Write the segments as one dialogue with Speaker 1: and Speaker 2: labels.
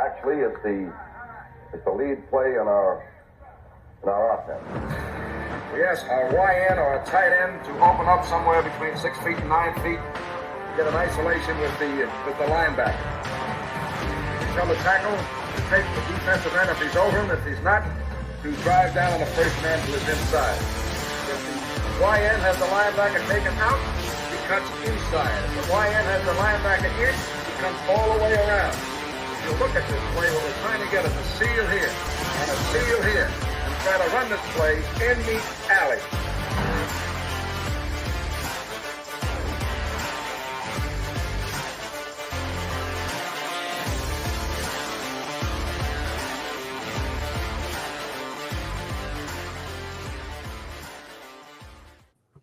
Speaker 1: Actually, it's the lead play in our offense. We ask our YN or a tight end to open up somewhere between 6 feet and 9 feet, get an isolation with the linebacker. Tell the tackle to take the defensive end if he's over him. If he's not, to drive down on the first man to his inside. If the YN has the linebacker taken out, he cuts inside. If the YN has the linebacker in, he comes all the way around. If you look at this play, what we're trying to get is a seal here and a seal here, and try to run this play in the alley.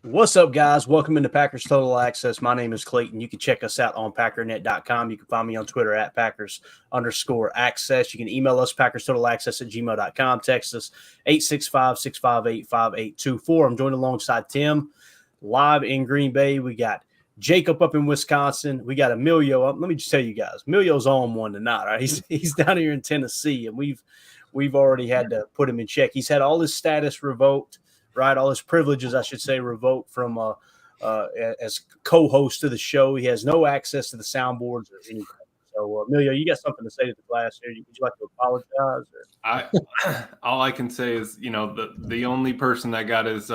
Speaker 2: What's up, guys? Welcome into Packers Total Access. My name is Clayton. You can check us out on Packernet.com. You can find me on Twitter at Packers_access. You can email us, PackersTotalAccess@gmail.com. Text us 865-658-5824. I'm joined alongside Tim, live in Green Bay. We got Jacob up in Wisconsin. We got Emilio up. Let me just tell you guys, Emilio's on one tonight. Right? He's down here in Tennessee, and we've already had to put him in check. He's had all his status revoked. Right, all his privileges, I should say, revoked from as co-host of the show. He has no access to the soundboards or anything. So, Emilio, you got something to say to the class here? Would you like to apologize?
Speaker 3: All I can say is, the only person that got his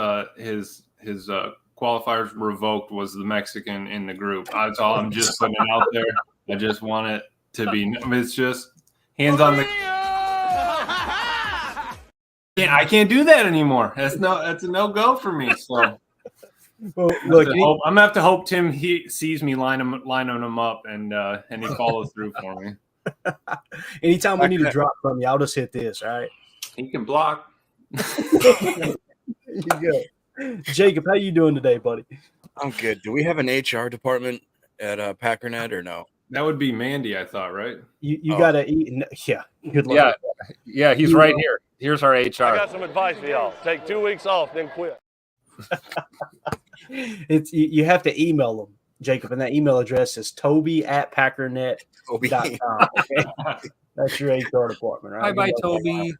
Speaker 3: qualifiers revoked was the Mexican in the group. That's all I'm just putting it out there. I just want it to be. It's just hands on the. Yeah, I can't do that anymore. That's a no-go for me. So,
Speaker 2: well, look,
Speaker 3: I'm gonna have to hope Tim sees me lining him up and he follows through for me.
Speaker 2: Anytime we need a drop from you, I'll just hit this. All right.
Speaker 3: He can block.
Speaker 2: There you go. Jacob, how you doing today, buddy?
Speaker 4: I'm good. Do we have an HR department at Packernet or no?
Speaker 3: That would be Mandy, I thought, right?
Speaker 2: You gotta eat. Yeah. Good luck.
Speaker 5: Yeah. He's right here. Here's our HR.
Speaker 6: I got some advice for y'all. Take 2 weeks off, then quit.
Speaker 2: You have to email them, Jacob, and that email address is toby@packernet.com. Okay? That's your HR department, right?
Speaker 5: Bye, Toby.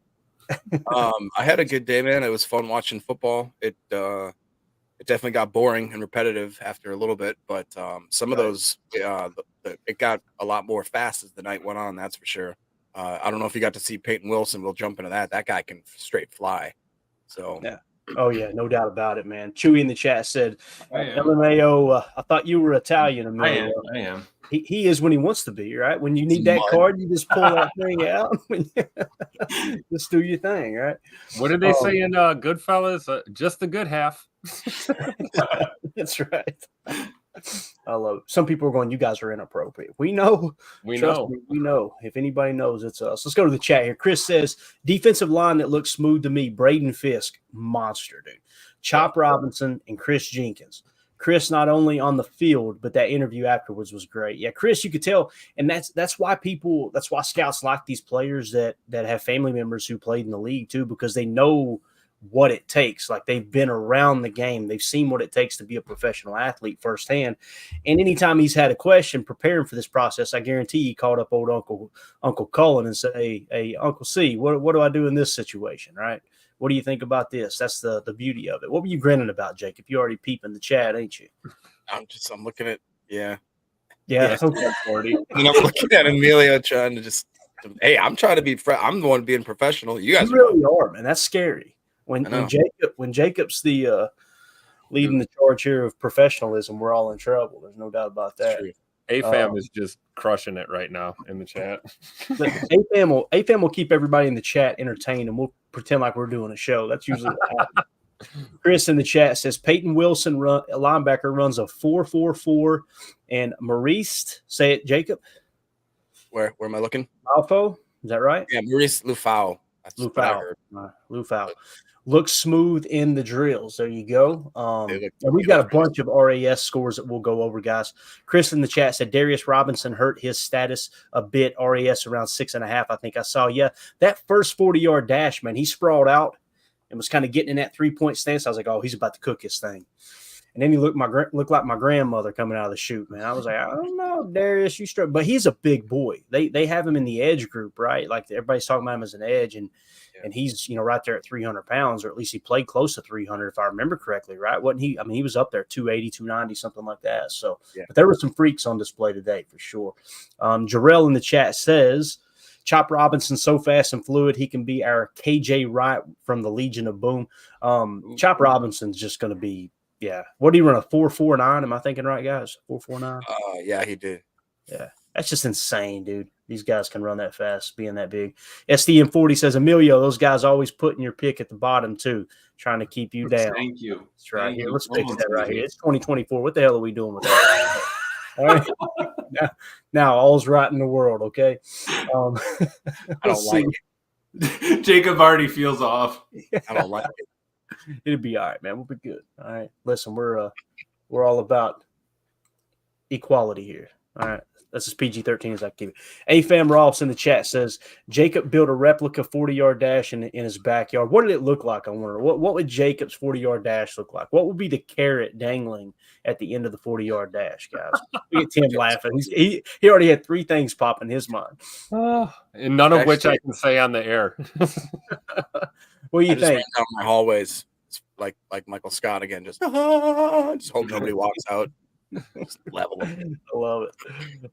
Speaker 4: I had a good day, man. It was fun watching football. It definitely got boring and repetitive after a little bit, but some of those, it got a lot more fast as the night went on. That's for sure. I don't know if you got to see Peyton Wilson. We'll jump into that. That guy can straight fly. So
Speaker 2: yeah. Oh yeah, no doubt about it, man. Chewy in the chat said, "LMAO, I thought you were Italian."
Speaker 3: I am.
Speaker 2: He is when he wants to be, right? When you need that card, you just pull that thing out. Just do your thing, right?
Speaker 5: What did they say in Goodfellas? Just the good half.
Speaker 2: That's right. I love it. Some people are going, you guys are inappropriate. We know. We know. If anybody knows, it's us. Let's go to the chat here. Chris says, defensive line that looks smooth to me, Braden Fisk, monster, dude. Chop Robinson and Chris Jenkins. Chris not only on the field, but that interview afterwards was great. Yeah, Chris, you could tell, and that's why scouts like these players that have family members who played in the league too, because they know what it takes. Like, they've been around the game. They've seen what it takes to be a professional athlete firsthand. And anytime he's had a question preparing for this process, I guarantee he called up old Uncle Cullen and said, hey, Uncle C, what do I do in this situation, right? What do you think about this? That's the beauty of it. What were you grinning about, Jacob? You already peeping the chat, ain't you?
Speaker 4: I'm looking at,
Speaker 2: Yeah.
Speaker 4: Okay. And I'm looking at Emilio trying to hey, I'm trying to be, I'm the one being professional. You guys
Speaker 2: really are, man. That's scary. When Jacob's the leading the charge here of professionalism, we're all in trouble. There's no doubt about that.
Speaker 5: AFAM is just crushing it right now in the chat.
Speaker 2: AFAM will keep everybody in the chat entertained, and we'll pretend like we're doing a show. That's usually what happens. Chris in the chat says Peyton Wilson, linebacker, runs a 4.44, and Maurice, say it, Jacob.
Speaker 4: Where am I looking?
Speaker 2: Alfo, is that right?
Speaker 4: Yeah, Maurice Lufau.
Speaker 2: Lufau. Looks smooth in the drills. There you go. And we've got a bunch of RAS scores that we'll go over, guys. Chris in the chat said Darius Robinson hurt his status a bit. RAS around 6.5, I think I saw. Yeah, that first 40-yard dash, man, he sprawled out and was kind of getting in that three-point stance. I was like, oh, he's about to cook his thing. And then he looked like my grandmother coming out of the chute, man. I was like, I don't know, Darius, you struggle, but he's a big boy. They have him in the edge group, right? Like everybody's talking about him as an edge, and he's right there at 300 pounds, or at least he played close to 300 if I remember correctly, right? Wasn't he? I mean, he was up there 280, 290, something like that. So, but there were some freaks on display today for sure. Jarrell in the chat says, Chop Robinson so fast and fluid, he can be our KJ Wright from the Legion of Boom. Chop Robinson's just going to be. Yeah. What do you run, a 4.49? Am I thinking right, guys? 4.49?
Speaker 4: Yeah, he did.
Speaker 2: Yeah. That's just insane, dude. These guys can run that fast, being that big. SDM40 says, Emilio, those guys always putting your pick at the bottom, too, trying to keep you down.
Speaker 3: Thank you.
Speaker 2: That's right. Here, let's fix that right here. It's 2024. What the hell are we doing with that? All right. Now, all's right in the world, okay?
Speaker 4: I don't like
Speaker 3: it. Jacob already feels off.
Speaker 4: I don't like it.
Speaker 2: It'll be all right, man. We'll be good. All right. Listen, we're all about equality here. All right. That's as PG-13 as I keep it. AFAM Rolfs in the chat says Jacob built a replica 40-yard dash in his backyard. What did it look like? I wonder. What would Jacob's 40-yard dash look like? What would be the carrot dangling at the end of the 40-yard dash, guys? We get Tim laughing. He already had three things pop in his mind.
Speaker 5: And none of which I can say on the air.
Speaker 2: What do you
Speaker 4: I just
Speaker 2: think?
Speaker 4: ran down my hallways like Michael Scott again, just hope nobody walks out. Just level them.
Speaker 2: I love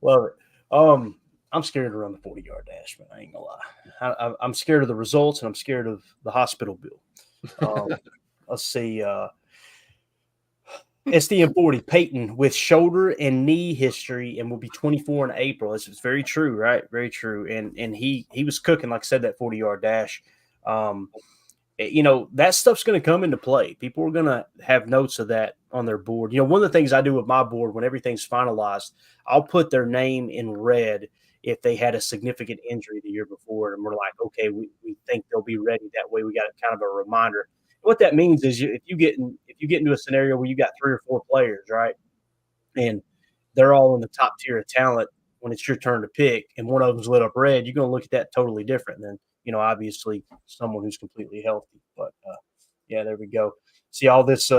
Speaker 2: it. I'm scared to run the 40-yard dash, man. I ain't gonna lie. I'm scared of the results, and I'm scared of the hospital bill. Let's see. SDM40 Peyton with shoulder and knee history, and will be 24 in April. This is very true, right? Very true. And he was cooking, like I said, that 40-yard dash. That stuff's going to come into play. People are going to have notes of that on their board. One of the things I do with my board when everything's finalized, I'll put their name in red if they had a significant injury the year before, and we're like, okay, we think they'll be ready. That way we got kind of a reminder. What that means is if you get into a scenario where you got 3 or 4 players, right, and they're all in the top tier of talent when it's your turn to pick, and one of them's lit up red, you're going to look at that totally different than obviously someone who's completely healthy. But yeah, there we go. See all this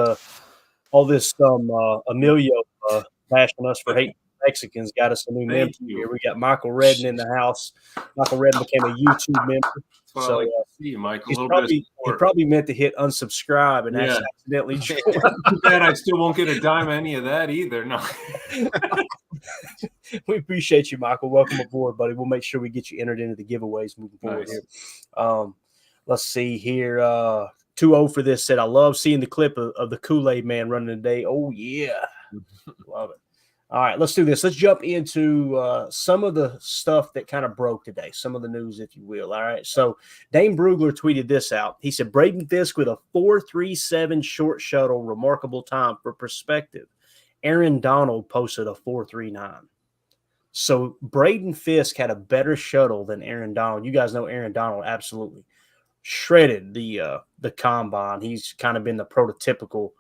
Speaker 2: Emilio bashing us for hating Mexicans got us a new member here. We got Michael Redden in the house. Michael Redden became a YouTube member.
Speaker 3: So like see you, Michael.
Speaker 2: He probably meant to hit unsubscribe and accidentally joined.
Speaker 3: Too bad I still won't get a dime of any of that either. No.
Speaker 2: We appreciate you, Michael. Welcome aboard, buddy. We'll make sure we get you entered into the giveaways moving forward here. Let's see here. 2-0 for this said, I love seeing the clip of the Kool-Aid man running today. Oh, yeah. Love it. All right, let's do this. Let's jump into some of the stuff that kind of broke today, some of the news, if you will. All right, so Dane Brugler tweeted this out. He said, Braden Fisk with a 4.37 short shuttle, remarkable time. For perspective, Aaron Donald posted a 4.39. So Braden Fisk had a better shuttle than Aaron Donald. You guys know Aaron Donald absolutely shredded the combine. He's kind of been the prototypical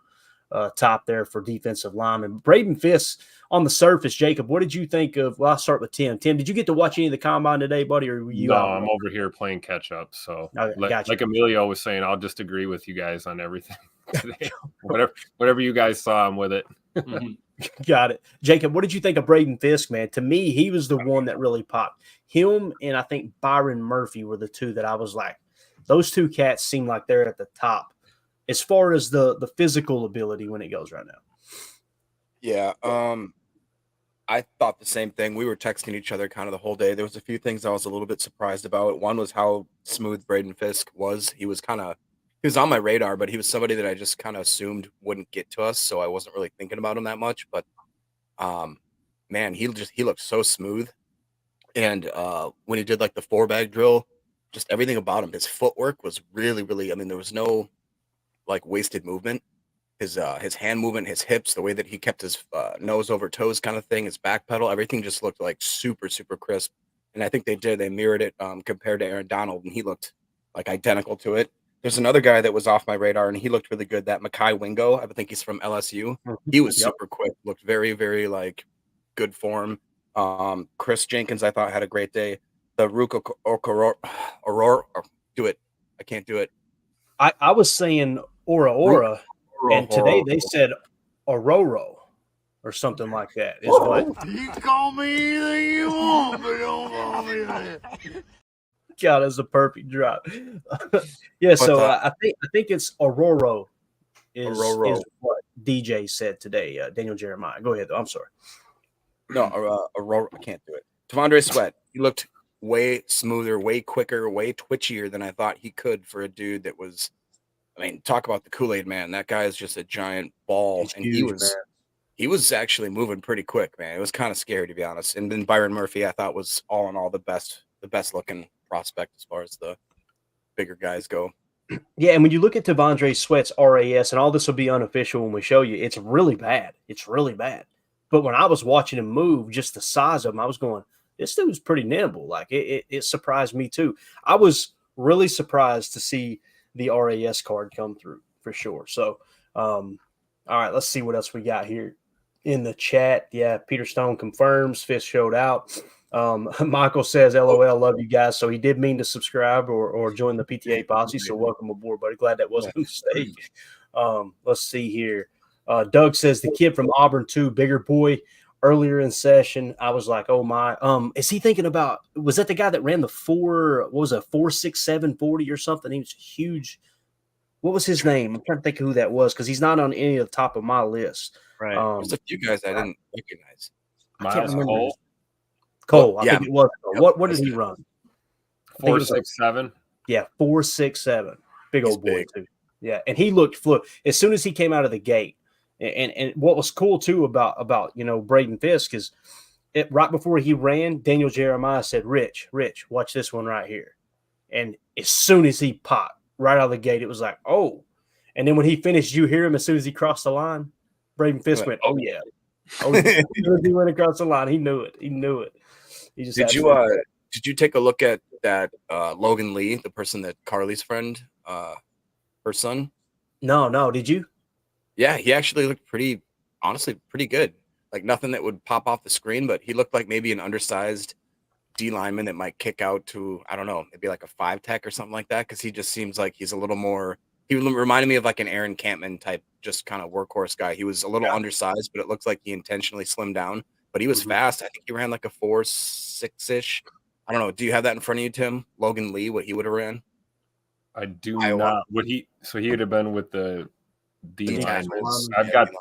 Speaker 2: top there for defensive lineman. Braden Fisk on the surface, Jacob, what did you think of? Well, I'll start with Tim. Tim, did you get to watch any of the combine today, buddy? Or were you?
Speaker 5: No, I'm over here playing catch up. So, like Emilio was saying, I'll just agree with you guys on everything today. whatever you guys saw, I'm with it.
Speaker 2: Got it. Jacob, what did you think of Braden Fisk, man? To me, he was the one that really popped. Him and I think Byron Murphy were the two that I was like, those two cats seem like they're at the top as far as the physical ability when it goes right now.
Speaker 4: Yeah. I thought the same thing. We were texting each other kind of the whole day. There was a few things I was a little bit surprised about. One was how smooth Braden Fisk was. He was on my radar, but he was somebody that I just kind of assumed wouldn't get to us. So I wasn't really thinking about him that much, but man, he looked so smooth. And when he did like the 4-bag drill, just everything about him, his footwork was really, really, I mean, there was no like wasted movement. His hand movement, his hips, the way that he kept his nose over toes kind of thing, his back pedal, everything just looked like super, super crisp. And I think they mirrored it compared to Aaron Donald, and he looked like identical to it. There's another guy that was off my radar, and he looked really good. That Mekhi Wingo, I think he's from LSU. He was super quick, looked very, very like good form. Chris Jenkins, I thought, had a great day. The Ruka Aurora, do it. I can't do it.
Speaker 2: I was saying Aura, and today they said Ororo or something like that. Is what
Speaker 7: you call me anything you want, but don't call me that.
Speaker 2: God, that's a perfect drop. Yeah, so I think it's Ororo is what DJ said today. Daniel Jeremiah. Go ahead, though. I'm sorry.
Speaker 4: No, Ororo. I can't do it. T'Vondre Sweat. He looked way smoother, way quicker, way twitchier than I thought he could for a dude that was. I mean, talk about the Kool-Aid man. That guy is just a giant ball, and huge, he was actually moving pretty quick, man. It was kind of scary, to be honest. And then Byron Murphy, I thought, was all in all the best looking prospect as far as the bigger guys go.
Speaker 2: Yeah, and when you look at T'Vondre Sweat's RAS, and all this will be unofficial when we show you, it's really bad. It's really bad. But when I was watching him move, just the size of him, I was going, this dude's pretty nimble. Like, it surprised me, too. I was really surprised to see the RAS card come through, for sure. So, all right, let's see what else we got here in the chat. Yeah, Peter Stone confirms Fist showed out. Michael says, LOL, love you guys. So he did mean to subscribe or join the PTA posse. So welcome aboard, buddy. Glad that wasn't a mistake. Let's see here. Doug says the kid from Auburn too, bigger boy. Earlier in session, I was like, oh my. Is he thinking about, was that the guy that ran the 4.67 40 or something? He was huge. What was his name? I'm trying to think of who that was because he's not on any of the top of my list.
Speaker 4: Right. There's a few guys I didn't recognize.
Speaker 5: Miles
Speaker 2: Cole. I think it was. What did he run?
Speaker 5: 4.67.
Speaker 2: Yeah, 4.67. Big old boy too. Yeah, and he looked fluid as soon as he came out of the gate. And what was cool too about Braden Fisk is right before he ran, Daniel Jeremiah said, Rich, watch this one right here. And as soon as he popped right out of the gate, it was like, oh. And then when he finished, you hear him as soon as he crossed the line. Braden Fisk went, oh yeah. Oh, yeah. As soon as he went across the line, he knew it. He just
Speaker 4: did you take a look at that Logan Lee, the person that Carly's friend, her son?
Speaker 2: No. Did you?
Speaker 4: Yeah, he actually looked honestly pretty good. Like nothing that would pop off the screen, but he looked like maybe an undersized D lineman that might kick out to, I don't know, maybe like a 5 tech or something like that. Cause he just seems like he's a little more, he reminded me of like an Aaron Campman type, just kind of workhorse guy. He was a little undersized, but it looks like he intentionally slimmed down, but he was fast. I think he ran like a 4.6-ish. I don't know. Do you have that in front of you, Tim? Logan Lee, what he would have ran?
Speaker 5: I do not. He would have been with the D line.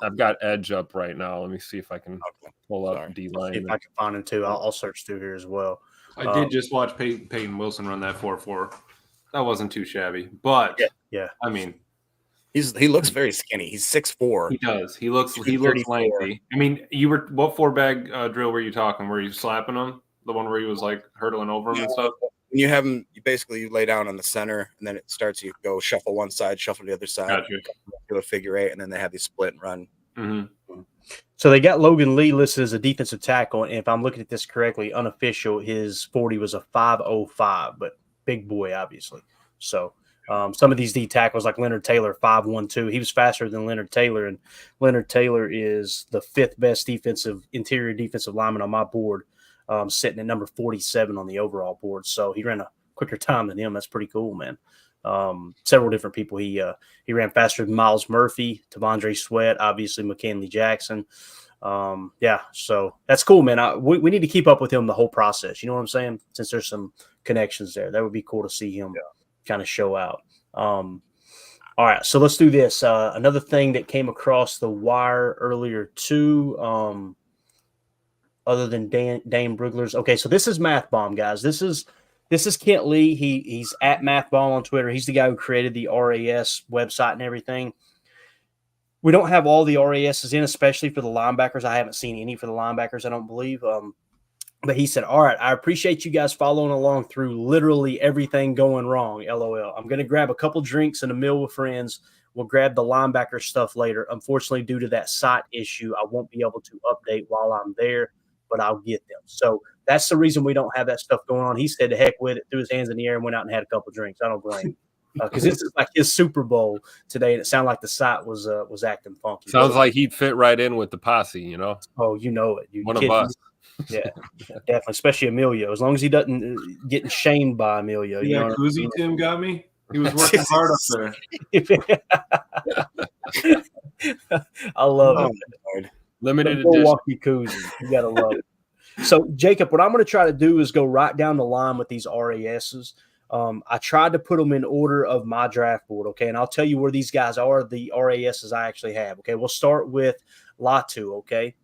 Speaker 5: I've got Edge up right now. Let me see if I can pull up D line.
Speaker 2: If I can find him too, I'll search through here as well.
Speaker 3: I did just watch Peyton Wilson run that 4.4. That wasn't too shabby, but
Speaker 2: yeah.
Speaker 3: I mean,
Speaker 4: he looks very skinny. He's 6'4".
Speaker 3: He does. He looks lengthy. I mean, what 4-bag drill were you talking? Were you slapping him? The one where he was like hurdling over him and stuff?
Speaker 4: When you have him, you lay down on the center, and then it starts. You go shuffle one side, shuffle the other side,
Speaker 3: gotcha.
Speaker 4: Do a figure 8, and then they have you split and run.
Speaker 3: Mm-hmm.
Speaker 2: So they got Logan Lee listed as a defensive tackle, and if I'm looking at this correctly, unofficial, his 40 was a 5.05, but big boy, obviously. So some of these D tackles, like Leonard Taylor, 5.12, he was faster than Leonard Taylor, and Leonard Taylor is the 5th best interior defensive lineman on my board. Sitting at number 47 on the overall board. So he ran a quicker time than him. That's pretty cool, man. Several different people. He ran faster than Miles Murphy, T'Vondre Sweat, obviously McKinley Jackson. So that's cool, man. We need to keep up with him the whole process. You know what I'm saying? Since there's some connections there. That would be cool to see him kind of show out. All right, so let's do this. Another thing that came across the wire earlier too, other than Dane Brugler's. Okay, so this is Math Bomb, guys. This is Kent Lee. He's at Math Bomb on Twitter. He's the guy who created the RAS website and everything. We don't have all the RASs in, especially for the linebackers. I haven't seen any for the linebackers, I don't believe. But he said, all right, I appreciate you guys following along through literally everything going wrong, LOL. I'm going to grab a couple drinks and a meal with friends. We'll grab the linebacker stuff later. Unfortunately, due to that site issue, I won't be able to update while I'm there, but I'll get them. So that's the reason we don't have that stuff going on. He said, to heck with it, threw his hands in the air and went out and had a couple drinks. I don't blame him. Because this is like his Super Bowl today, and it sounded like the site was acting funky.
Speaker 5: Sounds like he'd fit right in with the posse, you know?
Speaker 2: Oh, you know it.
Speaker 5: One of us.
Speaker 2: Yeah, definitely, especially Emilio. As long as he doesn't get shamed by Emilio.
Speaker 3: Yeah, Koozie Tim got me. He was working hard up there.
Speaker 2: I love it.
Speaker 5: Limited edition.
Speaker 2: Milwaukee Cougars. You gotta love it. So, Jacob, what I'm going to try to do is go right down the line with these RASs. I tried to put them in order of my draft board, okay? And I'll tell you where these guys are, the RASs I actually have, okay? We'll start with Latu, okay?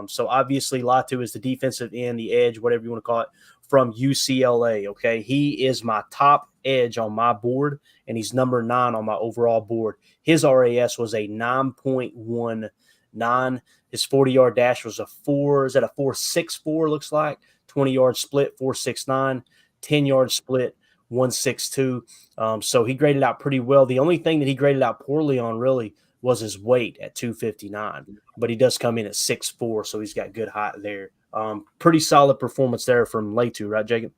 Speaker 2: So, obviously, Latu is the defensive end, the edge, whatever you want to call it, from UCLA, okay? He is my top edge on my board, and he's number 9 on my overall board. His RAS was a 9.19. His 40-yard dash was a 4.64, looks like. 20-yard split, 4.69. 10-yard split, 1.62. So he graded out pretty well. The only thing that he graded out poorly on really was his weight at 259. But he does come in at 6'4", so he's got good height there. Pretty solid performance there from Latu, right, Jacob?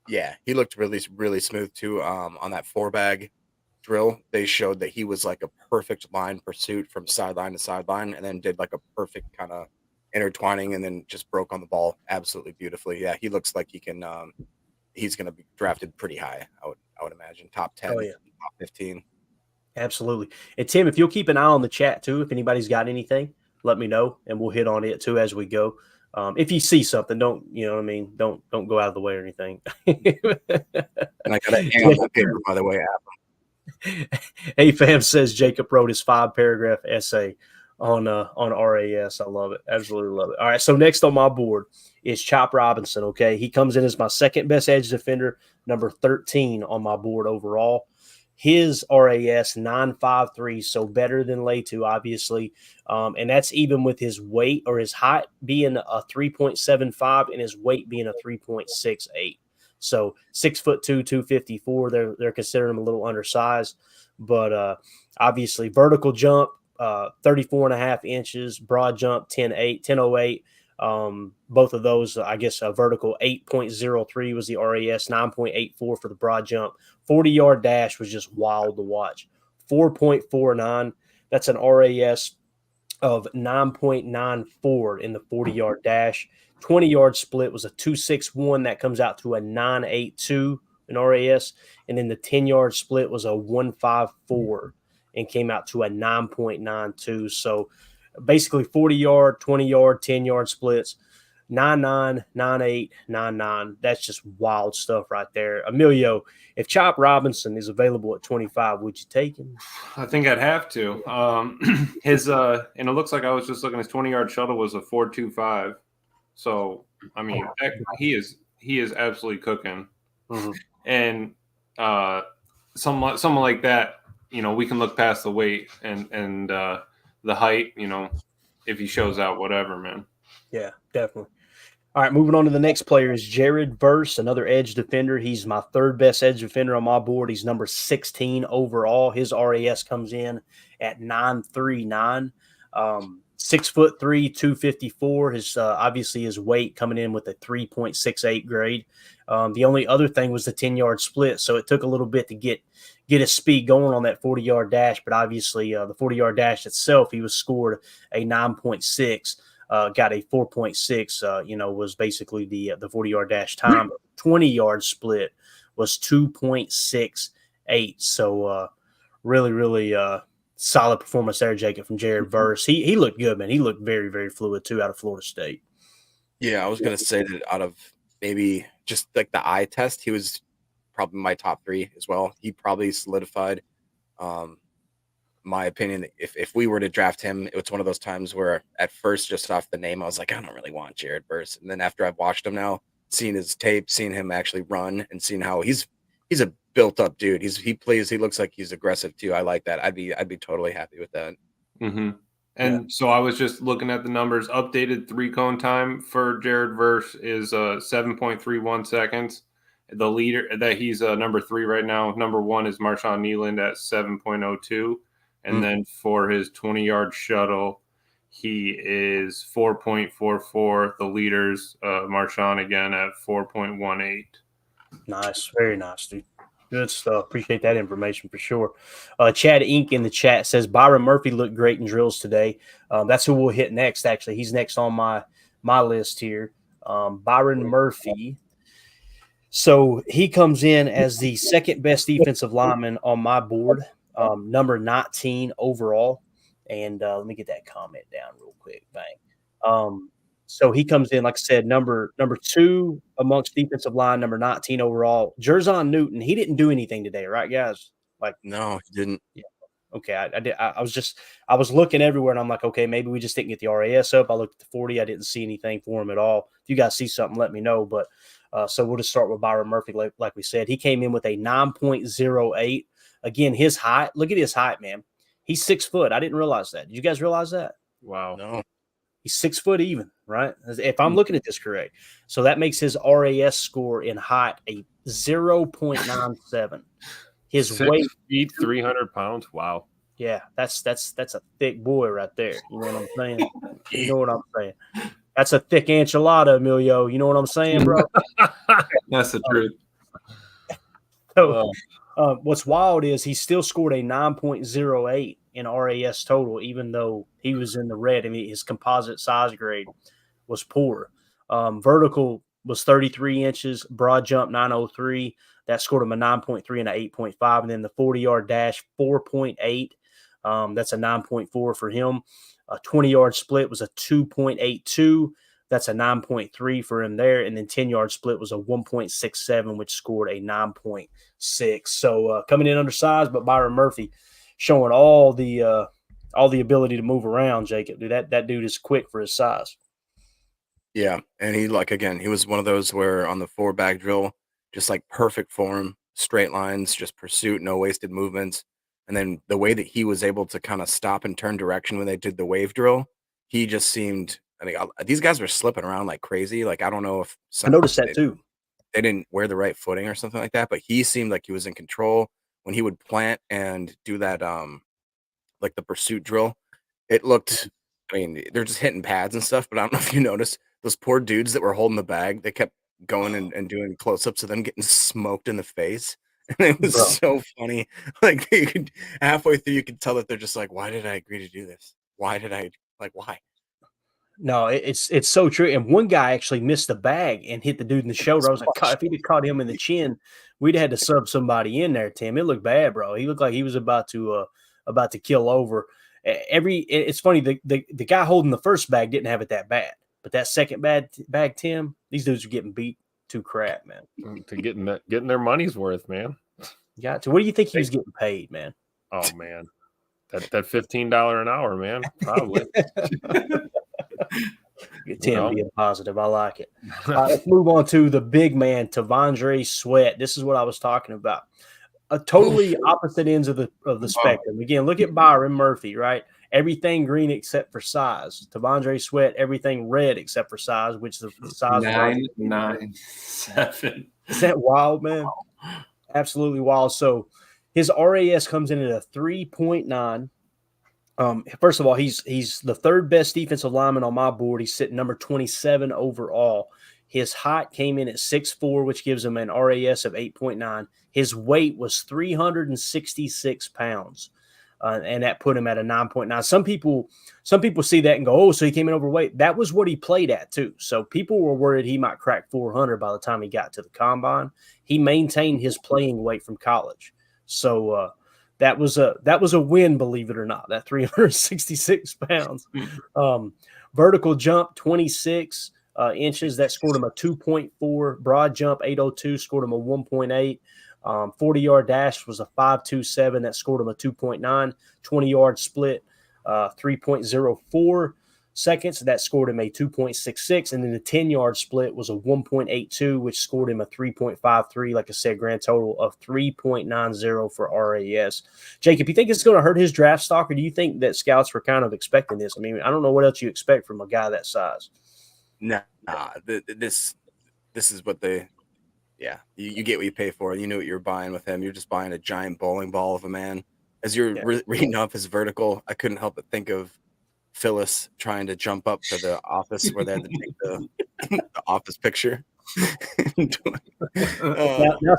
Speaker 4: Yeah, he looked really, really smooth too. On that 4-bag drill, they showed that he was like a perfect line pursuit from sideline to sideline, and then did like a perfect kind of intertwining, and then just broke on the ball absolutely beautifully. Yeah, he looks like he can. He's going to be drafted pretty high. I would imagine top 10, top 15.
Speaker 2: Absolutely. And Tim, if you'll keep an eye on the chat too, if anybody's got anything, let me know, and we'll hit on it too as we go. If you see something, don't, you know what I mean? Don't go out of the way or anything.
Speaker 4: And I got to hang on that paper, by the way.
Speaker 2: Hey, fam says Jacob wrote his 5-paragraph essay on RAS. I love it. Absolutely love it. All right. So next on my board is Chop Robinson. Okay. He comes in as my second best edge defender, number 13 on my board overall. His RAS 9.53, so better than Latu, obviously. And that's even with his weight or his height being a 3.75 and his weight being a 3.68. So 6'2", 254. They're considering him a little undersized, but obviously vertical jump 34.5 inches, broad jump 10.08. Both of those, I guess, a vertical 8.03 was the RAS, 9.84 for the broad jump. 40-yard dash was just wild to watch. 4.49. That's an RAS of 9.94 in the 40-yard dash. 20-yard split was a 2.61. That comes out to a 9.82 in RAS. And then the 10-yard split was a 1.54 and came out to a 9.92. So basically 40-yard, 20-yard, 10-yard splits, 9.9, 9.8, 9.9. That's just wild stuff right there. Emilio, if Chop Robinson is available at 25, would you take him?
Speaker 3: I think I'd have to. His and it looks like I was just looking. His 20-yard shuttle was a 4.25. So I mean, he is absolutely cooking.
Speaker 2: Mm-hmm.
Speaker 3: And someone like that, you know, we can look past the weight and the height. You know, if he shows out, whatever, man.
Speaker 2: Yeah, definitely. All right, moving on to the next player is Jared Verse, another edge defender. He's my third best edge defender on my board. He's number 16 overall. His RAS comes in at 9.39. 6'3", 254. His obviously his weight coming in with a 3.68 grade. The only other thing was the 10-yard split, so it took a little bit to get his speed going on that 40-yard dash. But obviously, the 40-yard dash itself, he was scored a 9.6. Got a 4.6, was basically the 40-yard dash time. 20-yard split was 2.68. So really, really solid performance there, Jacob, from Jared Verse. He looked good, man. He looked very, very fluid, too, out of Florida State.
Speaker 4: Yeah, I was going to say that out of maybe just like the eye test, he was probably my top 3 as well. He probably solidified my opinion. If we were to draft him, it was one of those times where at first, just off the name, I was like, I don't really want Jared Verse. And then after I've watched him now, seeing his tape, seeing him actually run, and seeing how he's a built up dude. He looks like he's aggressive too. I like that. I'd be totally happy with that.
Speaker 3: Mm-hmm. And so I was just looking at the numbers. Updated 3-cone time for Jared Verse is 7.31 seconds. The leader that he's number 3 right now. Number 1 is Marshawn Kneeland at 7.02. And then for his 20-yard shuttle, he is 4.44. The leaders, Marshawn again at 4.18.
Speaker 2: Nice. Very nice, dude. Good stuff. Appreciate that information for sure. Chad Inc. in the chat says Byron Murphy looked great in drills today. That's who we'll hit next, actually. He's next on my list here. Byron Murphy. So he comes in as the second best defensive lineman on my board, number 19 overall. And let me get that comment down real quick. Bang. So he comes in, like I said, number 2 amongst defensive line, number 19 overall. Jerzon Newton, he didn't do anything today, right, guys? Like,
Speaker 4: no, he didn't.
Speaker 2: Yeah. Okay, I was looking everywhere, and I'm like, okay, maybe we just didn't get the RAS up. I looked at the 40, I didn't see anything for him at all. If you guys see something, let me know. But so we'll just start with Byron Murphy, like we said. He came in with a 9.08. Again, his height. Look at his height, man. He's 6 foot. I didn't realize that. Did you guys realize that?
Speaker 5: Wow.
Speaker 4: No.
Speaker 2: He's 6 foot even, right? If I'm looking at this correct. So that makes his RAS score in height a 0.97. His
Speaker 5: 6
Speaker 2: weight,
Speaker 5: feet, 300 pounds. Wow.
Speaker 2: Yeah, that's a thick boy right there. You know what I'm saying? You know what I'm saying? That's a thick enchilada, Emilio. You know what I'm saying, bro?
Speaker 3: That's the truth.
Speaker 2: So, what's wild is he still scored a 9.08 in RAS total, even though he was in the red. I mean, his composite size grade was poor. Vertical was 33 inches, broad jump 903. That scored him a 9.3 and an 8.5. And then the 40-yard dash, 4.8. That's a 9.4 for him. A 20-yard split was a 2.82. That's a 9.3 for him there. And then 10-yard split was a 1.67, which scored a 9.6. So coming in undersized, but Byron Murphy showing all the ability to move around, Jacob. Dude, that dude is quick for his size.
Speaker 4: Yeah, and he was one of those where on the 4-back drill, just like perfect form, straight lines, just pursuit, no wasted movements. And then the way that he was able to kind of stop and turn direction when they did the wave drill, he just seemed, I mean, these guys were slipping around like crazy. Like, I don't know if
Speaker 2: I noticed that too.
Speaker 4: They didn't wear the right footing or something like that, but he seemed like he was in control when he would plant and do that, like the pursuit drill. It looked, I mean, they're just hitting pads and stuff, but I don't know if you noticed those poor dudes that were holding the bag. They kept going and doing close-ups of them getting smoked in the face. And it was so funny. Like, you could, halfway through, you could tell that they're just like, why did I agree to do this? Why?
Speaker 2: No, it's so true. And one guy actually missed the bag and hit the dude in the shoulder. I was like, God, if he'd have caught him in the chin, we'd have had to sub somebody in there, Tim. It looked bad, bro. He looked like he was about to kill over. It's funny, the guy holding the first bag didn't have it that bad. But that second bag, Tim, these dudes are getting beat to crap, man.
Speaker 5: To getting their money's worth, man.
Speaker 2: Got to. What do you think he was getting paid, man?
Speaker 5: Oh man, that $15 an hour, man, probably.
Speaker 2: Tim being positive, I like it. Let's move on to the big man, T'Vondre Sweat. This is what I was talking about. A totally opposite ends of the spectrum. Again, look at Byron Murphy, right? Everything green except for size. T'Vondre Sweat, everything red except for size, which the size
Speaker 3: 9.97.
Speaker 2: Is that wild, man? Absolutely wild. So his RAS comes in at a 3.9. First of all, he's the third best defensive lineman on my board. He's sitting number 27 overall. His height came in at 6'4", which gives him an RAS of 8.9. His weight was 366 pounds. And that put him at a 9.9. Some people see that and go, oh, so he came in overweight. That was what he played at too. So people were worried he might crack 400 by the time he got to the combine. He maintained his playing weight from college. So that was a win, believe it or not, that 366 pounds. Vertical jump, 26 inches. That scored him a 2.4. Broad jump, 802, scored him a 1.8. 40-yard dash was a 5.27. That scored him a 2.9. 20-yard split, 3.04 seconds. That scored him a 2.66. And then the 10-yard split was a 1.82, which scored him a 3.53. Like I said, grand total of 3.90 for RAS. Jacob, you think it's going to hurt his draft stock, or do you think that scouts were kind of expecting this? I mean, I don't know what else you expect from a guy that size.
Speaker 4: Nah, this is what they. Yeah, you get what you pay for. You knew what you were buying with him. You're just buying a giant bowling ball of a man. As you're reading off his vertical, I couldn't help but think of Phyllis trying to jump up to the office where they had to take the office picture.
Speaker 2: Now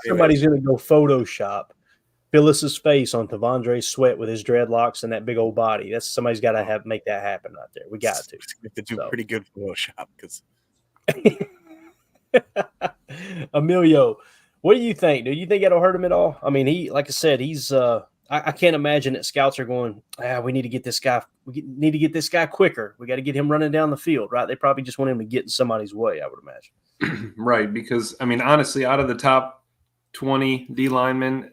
Speaker 2: somebody's going to go Photoshop Phyllis's face on T'Vondre Sweat with his dreadlocks and that big old body. That's somebody's got to make that happen right there. We got to.
Speaker 4: We have to do pretty good Photoshop because.
Speaker 2: Emilio, what do you think? Do you think it'll hurt him at all? I mean, like I said, he's I I can't imagine that scouts are going, we need to get this guy. We need to get this guy quicker. We got to get him running down the field, right? They probably just want him to get in somebody's way, I would imagine.
Speaker 3: Right, because I mean, honestly, out of the top 20 D linemen,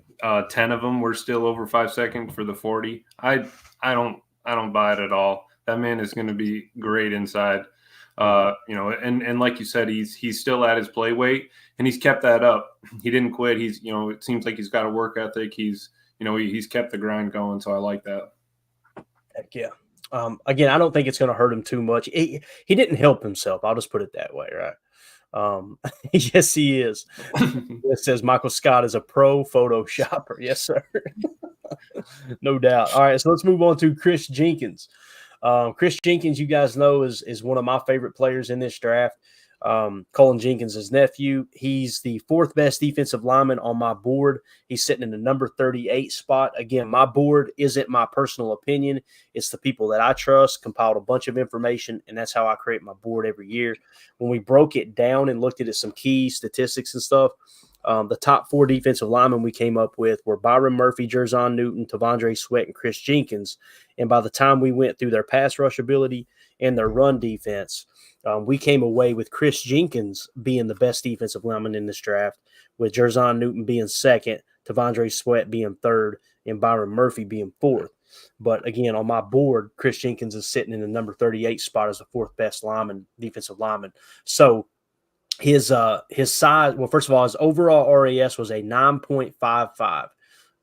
Speaker 3: 10 of them were still over 5 seconds for the 40. I don't buy it at all. That man is going to be great inside. And like you said, he's still at his play weight, and he's kept that up. He didn't quit. He's, it seems like he's got a work ethic. He's kept the grind going. So I like that.
Speaker 2: Heck yeah. Again, I don't think it's going to hurt him too much. He didn't help himself. I'll just put it that way, right? Yes, he is. It says Michael Scott is a pro Photoshopper. Yes, sir. No doubt. All right, so let's move on to Chris Jenkins. Chris Jenkins, you guys know, is one of my favorite players in this draft. Colin Jenkins' nephew. He's the 4th best defensive lineman on my board. He's sitting in the number 38 spot. Again, my board isn't my personal opinion. It's the people that I trust, compiled a bunch of information, and that's how I create my board every year. When we broke it down and looked at some key statistics and stuff, the top 4 defensive linemen we came up with were Byron Murphy, Jerzon Newton, Tavondre Sweat, and Chris Jenkins. And by the time we went through their pass rush ability and their run defense, we came away with Chris Jenkins being the best defensive lineman in this draft, with Jerzon Newton being 2nd, Tavondre Sweat being 3rd, and Byron Murphy being 4th. But again, on my board, Chris Jenkins is sitting in the number 38 spot as the 4th best defensive lineman. So his size, well, first of all, his overall RAS was a 9.55.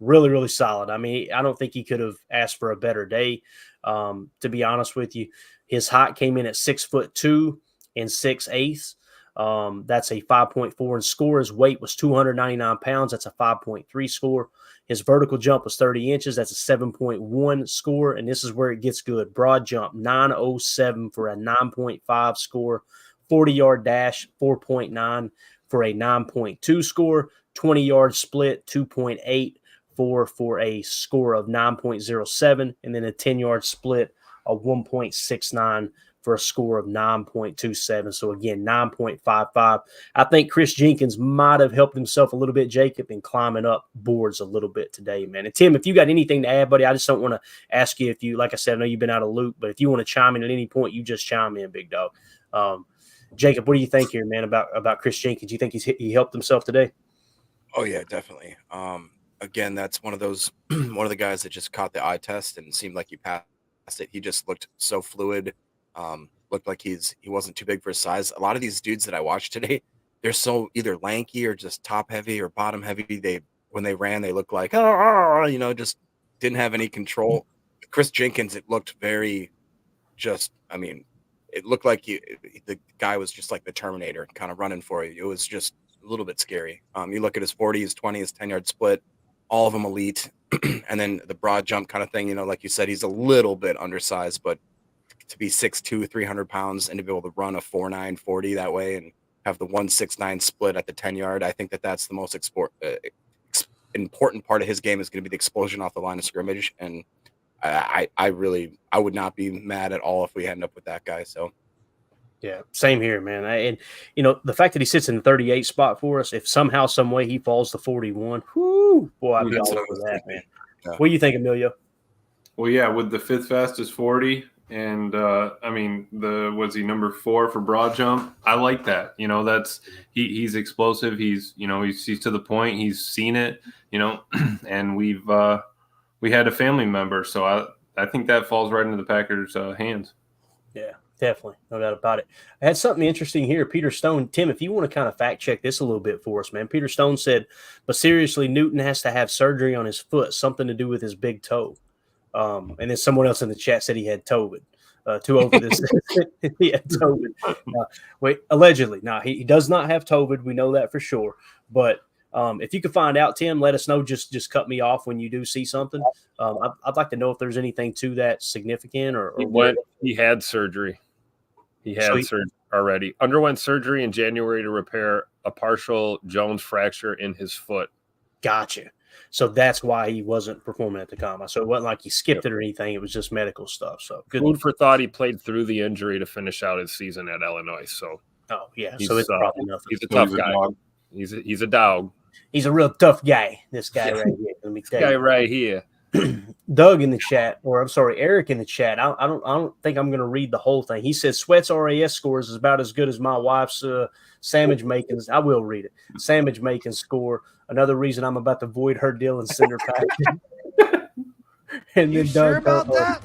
Speaker 2: Really, really solid. I mean, I don't think he could have asked for a better day, to be honest with you. His height came in at 6'2" and 6'8". That's a 5.4 in score. His weight was 299 pounds. That's a 5.3 score. His vertical jump was 30 inches. That's a 7.1 score. And this is where it gets good. Broad jump, 907 for a 9.5 score. 40-yard dash, 4.9 for a 9.2 score. 20-yard split, 2.8 for a score of 9.07. And then a 10-yard split of 1.69 for a score of 9.27. So again, 9.55. I think Chris Jenkins might have helped himself a little bit, Jacob, in climbing up boards a little bit today, man. And Tim, if you got anything to add, buddy, I just don't want to ask you if you, like I said, I know you've been out of loop, but if you want to chime in at any point, you just chime in, big dog. Jacob, what do you think here, man, about Chris Jenkins? Do you think he helped himself today?
Speaker 4: Oh yeah, definitely. Again, that's one of the guys that just caught the eye test and seemed like he passed it. He just looked so fluid. Looked like he wasn't too big for his size. A lot of these dudes that I watched today, they're so either lanky or just top heavy or bottom heavy. When they ran, they looked like just didn't have any control. Chris Jenkins, it looked very it looked like the guy was just like the Terminator, kind of running for you. It was just a little bit scary. You look at his 40, his 20, his 10-yard split, all of them elite. And then the broad jump kind of thing, like you said, he's a little bit undersized, but to be 6'2", 300 pounds and to be able to run a 4.9 40 that way and have the 1.69 split at the 10-yard, I think that's the most important part of his game is going to be the explosion off the line of scrimmage. And I would not be mad at all if we end up with that guy. So.
Speaker 2: Yeah, same here, man. And the fact that he sits in the 38 spot for us, if somehow, some way he falls to 41, whoo, boy, I'd be all over that, man. Yeah. What do you think, Emilio?
Speaker 3: Well, yeah, with the 5th fastest 40, and was he number 4 for broad jump? I like that. That's he's explosive. He's he's to the point. He's seen it. And we had a family member, so I think that falls right into the Packers' hands.
Speaker 2: Yeah. Definitely. No doubt about it. I had something interesting here. Peter Stone, Tim, if you want to kind of fact check this a little bit for us, man. Peter Stone said, but seriously, Newton has to have surgery on his foot, something to do with his big toe. And then someone else in the chat said he had COVID. Over this. He had COVID. Wait, allegedly. Now, he does not have COVID. We know that for sure. But if you could find out, Tim, let us know. Just cut me off when you do see something. I'd like to know if there's anything to that significant or
Speaker 5: he had surgery. He had surgery already. Underwent surgery in January to repair a partial Jones fracture in his foot.
Speaker 2: Gotcha. So that's why he wasn't performing at the Combine. So it wasn't like he skipped it or anything. It was just medical stuff. So good.
Speaker 5: Food for thought. He played through the injury to finish out his season at Illinois. So
Speaker 2: so it's probably nothing.
Speaker 5: He's a tough guy. He's a dog.
Speaker 2: He's a real tough guy. This guy right here. Let me tell you.
Speaker 5: Guy right here.
Speaker 2: Doug in the chat, or I'm sorry, Eric in the chat. I don't think I'm going to read the whole thing. He says Sweat's RAS scores is about as good as my wife's sandwich makings. I will read it. Sandwich making score. Another reason I'm about to void her deal and send her packing. And
Speaker 7: you
Speaker 2: then
Speaker 7: sure about that?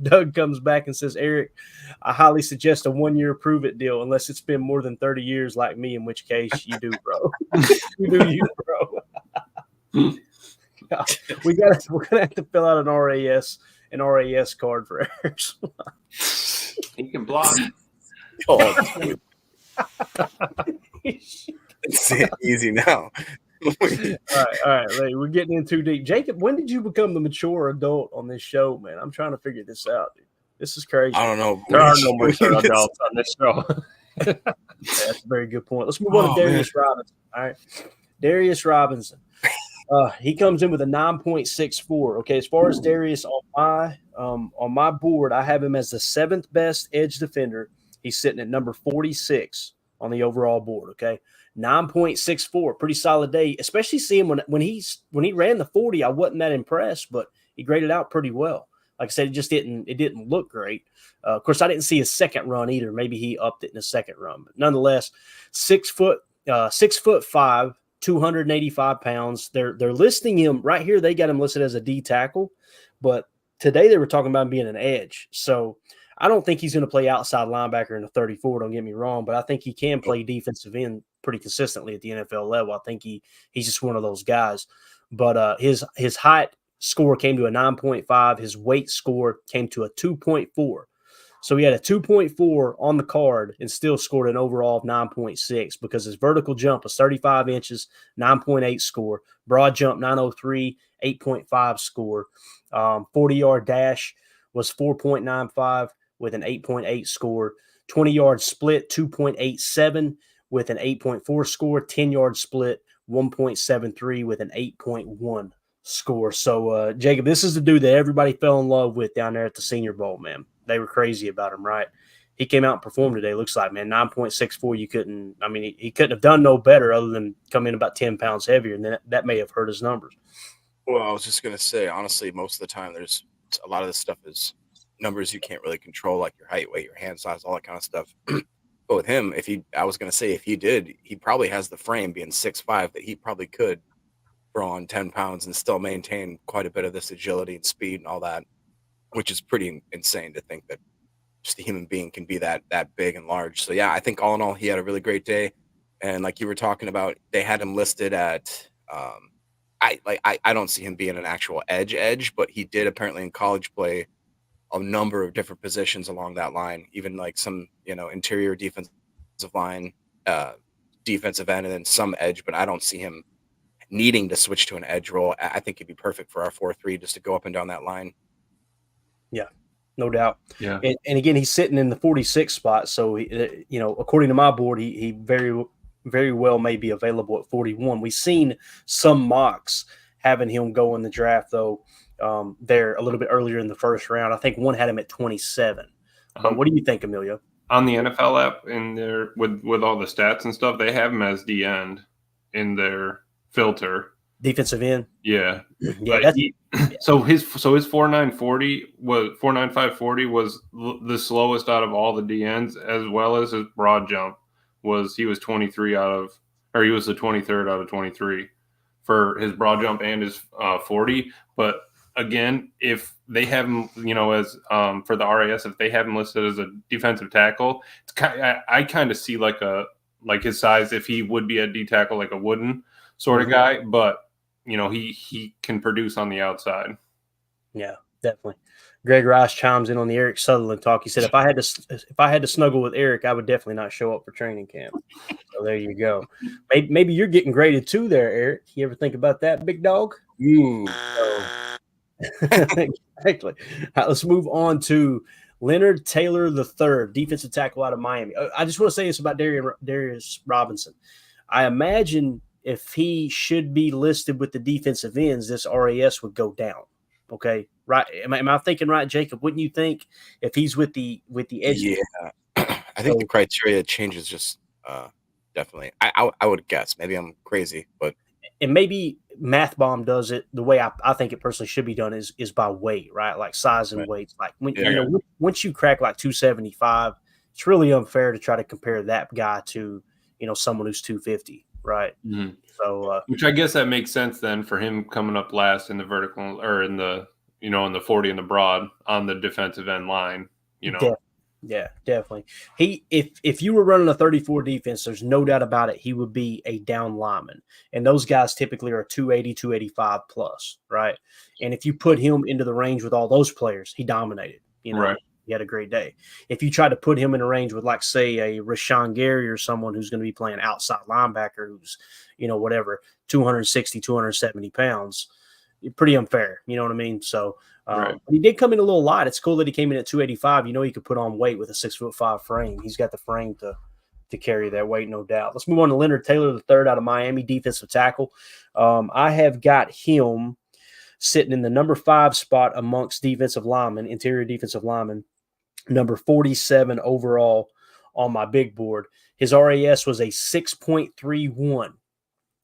Speaker 2: Doug comes back and says, Eric, I highly suggest a 1-year prove it deal unless it's been more than 30 years like me, in which case you do, bro. You do you, bro. We're gonna have to fill out an RAS card for Eric.
Speaker 3: He can block.
Speaker 4: Oh, it's easy now.
Speaker 2: All right. We're getting in too deep. Jacob, when did you become the mature adult on this show, man? I'm trying to figure this out, dude. This is crazy.
Speaker 4: I don't know.
Speaker 5: There are no mature adults on this show.
Speaker 2: Yeah, that's a very good point. Let's move on to Darius Robinson. All right. Darius Robinson. He comes in with a 9.64. Okay, as far as Darius on my board, I have him as the 7th best edge defender. He's sitting at number 46 on the overall board. Okay, 9.64, pretty solid day. Especially seeing when he ran the 40, I wasn't that impressed, but he graded out pretty well. Like I said, it didn't look great. Of course, I didn't see his second run either. Maybe he upped it in the second run, but nonetheless, 6'5", 285 pounds. They're listing him right here. They got him listed as a D tackle, but today they were talking about him being an edge. So I don't think he's going to play outside linebacker in the 34. Don't get me wrong, but I think he can play defensive end pretty consistently at the NFL level. I think he's just one of those guys. But his height score came to a 9.5. His weight score came to a 2.4. So he had a 2.4 on the card and still scored an overall of 9.6 because his vertical jump was 35 inches, 9.8 score. Broad jump, 903, 8.5 score. 40-yard dash was 4.95 with an 8.8 score. 20-yard split, 2.87 with an 8.4 score. 10-yard split, 1.73 with an 8.1 score. So, Jacob, this is the dude that everybody fell in love with down there at the Senior Bowl, man. They were crazy about him, right? He came out and performed today. Looks like, man, 9.64. He couldn't have done no better other than come in about 10 pounds heavier, and that may have hurt his numbers.
Speaker 4: Well, I was just going to say, honestly, most of the time there's a lot of this stuff is numbers you can't really control, like your height, weight, your hand size, all that kind of stuff. But with him, if he probably has the frame being 6'5" that he probably could throw on 10 pounds and still maintain quite a bit of this agility and speed and all that, which is pretty insane to think that just a human being can be that big and large. So yeah, I think all in all, he had a really great day. And like you were talking about, they had him listed at, I don't see him being an actual edge, but he did apparently in college play a number of different positions along that line, even like some, interior defensive line, defensive end, and then some edge, but I don't see him needing to switch to an edge role. I think he'd be perfect for our 4-3 just to go up and down that line.
Speaker 2: Yeah, no doubt.
Speaker 3: Yeah.
Speaker 2: And again, he's sitting in the 46 spot. So, according to my board, he very, very well may be available at 41. We've seen some mocks having him go in the draft, though, there a little bit earlier in the first round. I think one had him at 27. But what do you think, Emilio?
Speaker 3: On the NFL app in there with all the stats and stuff, they have him as D end in their filter.
Speaker 2: Defensive end.
Speaker 3: Yeah.
Speaker 2: Yeah.
Speaker 3: So his 4.940 was 4.9540 was the slowest out of all the DNs, as well as his broad jump he was the 23rd out of 23 for his broad jump and his 40. But again, if they have him, as for the RAS, if they have him listed as a defensive tackle, I kind of see like his size, if he would be a D tackle, like a wooden sort of guy, but he can produce on the outside.
Speaker 2: Yeah, definitely. Greg Rice chimes in on the Eric Sutherland talk. He said, if I had to snuggle with Eric, I would definitely not show up for training camp. So there you go. Maybe you're getting graded too there, Eric. You ever think about that, big dog? Exactly. All right, let's move on to Leonard Taylor III, defensive tackle out of Miami. I just want to say this about Darius Robinson. I imagine if he should be listed with the defensive ends, this RAS would go down. Okay, right? Am I thinking right, Jacob? Wouldn't you think if he's with the edge?
Speaker 4: Yeah, I think the criteria changes just definitely. I would guess. Maybe I'm crazy, but
Speaker 2: and maybe Math Bomb does it the way I think it personally should be done is by weight, right? Like size and weights. Like when once you crack like 275, it's really unfair to try to compare that guy to someone who's 250, right?
Speaker 3: Mm-hmm.
Speaker 2: So,
Speaker 3: which I guess that makes sense then for him coming up last in the vertical or in the in the 40 and the broad on the defensive end line.
Speaker 2: Yeah, definitely. If you were running a 34 defense, there's no doubt about it, he would be a down lineman. And those guys typically are 280, 285 plus, right? And if you put him into the range with all those players, he dominated.
Speaker 3: Right.
Speaker 2: He had a great day. If you try to put him in a range with, like, say, a Rashawn Gary or someone who's going to be playing outside linebacker who's, 260, 270 pounds, pretty unfair. You know what I mean? So,
Speaker 3: right.
Speaker 2: But he did come in a little light. It's cool that he came in at 285. He could put on weight with a 6'5" frame. He's got the frame to carry that weight, no doubt. Let's move on to Leonard Taylor, the third out of Miami, defensive tackle. I have got him sitting in the number 5 spot amongst defensive linemen, interior defensive linemen, number 47 overall on my big board. His RAS was a 6.31.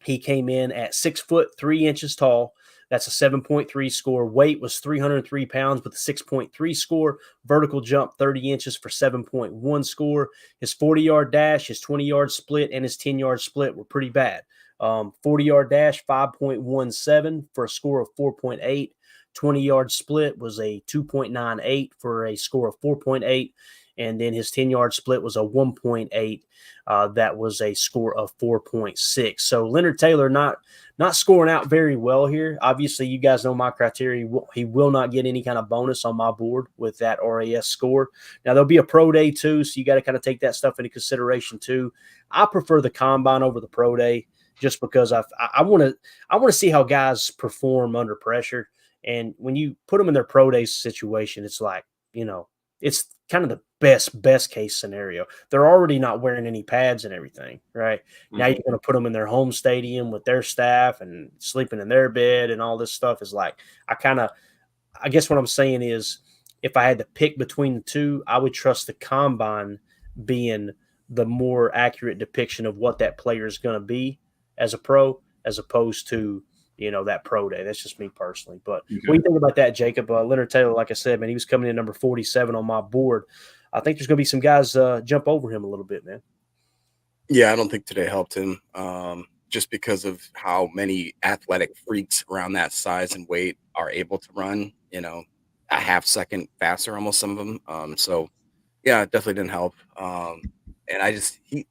Speaker 2: He came in at 6 foot 3 inches tall. That's a 7.3 score. Weight was 303 pounds with a 6.3 score. Vertical jump 30 inches for 7.1 score. His 40-yard dash, his 20-yard split, and his 10-yard split were pretty bad. 40-yard dash, 5.17 for a score of 4.8. 20-yard split was a 2.98 for a score of 4.8. And then his 10-yard split was a 1.8. That was a score of 4.6. So Leonard Taylor not scoring out very well here. Obviously, you guys know my criteria. He will not get any kind of bonus on my board with that RAS score. Now, there'll be a pro day too, so you got to kind of take that stuff into consideration too. I prefer the combine over the pro day just because I want to see how guys perform under pressure. And when you put them in their pro day situation, it's like, it's kind of the best case scenario. They're already not wearing any pads and everything, right? Mm-hmm. Now you're going to put them in their home stadium with their staff and sleeping in their bed and all this stuff is like, I guess what I'm saying is if I had to pick between the two, I would trust the combine being the more accurate depiction of what that player is going to be as a pro, as opposed to, that pro day. That's just me personally. But What do you think about that, Jacob? Leonard Taylor, like I said, man, he was coming in number 47 on my board. I think there's going to be some guys jump over him a little bit, man.
Speaker 4: Yeah, I don't think today helped him just because of how many athletic freaks around that size and weight are able to run, a half second faster, almost some of them. So, yeah, it definitely didn't help. And he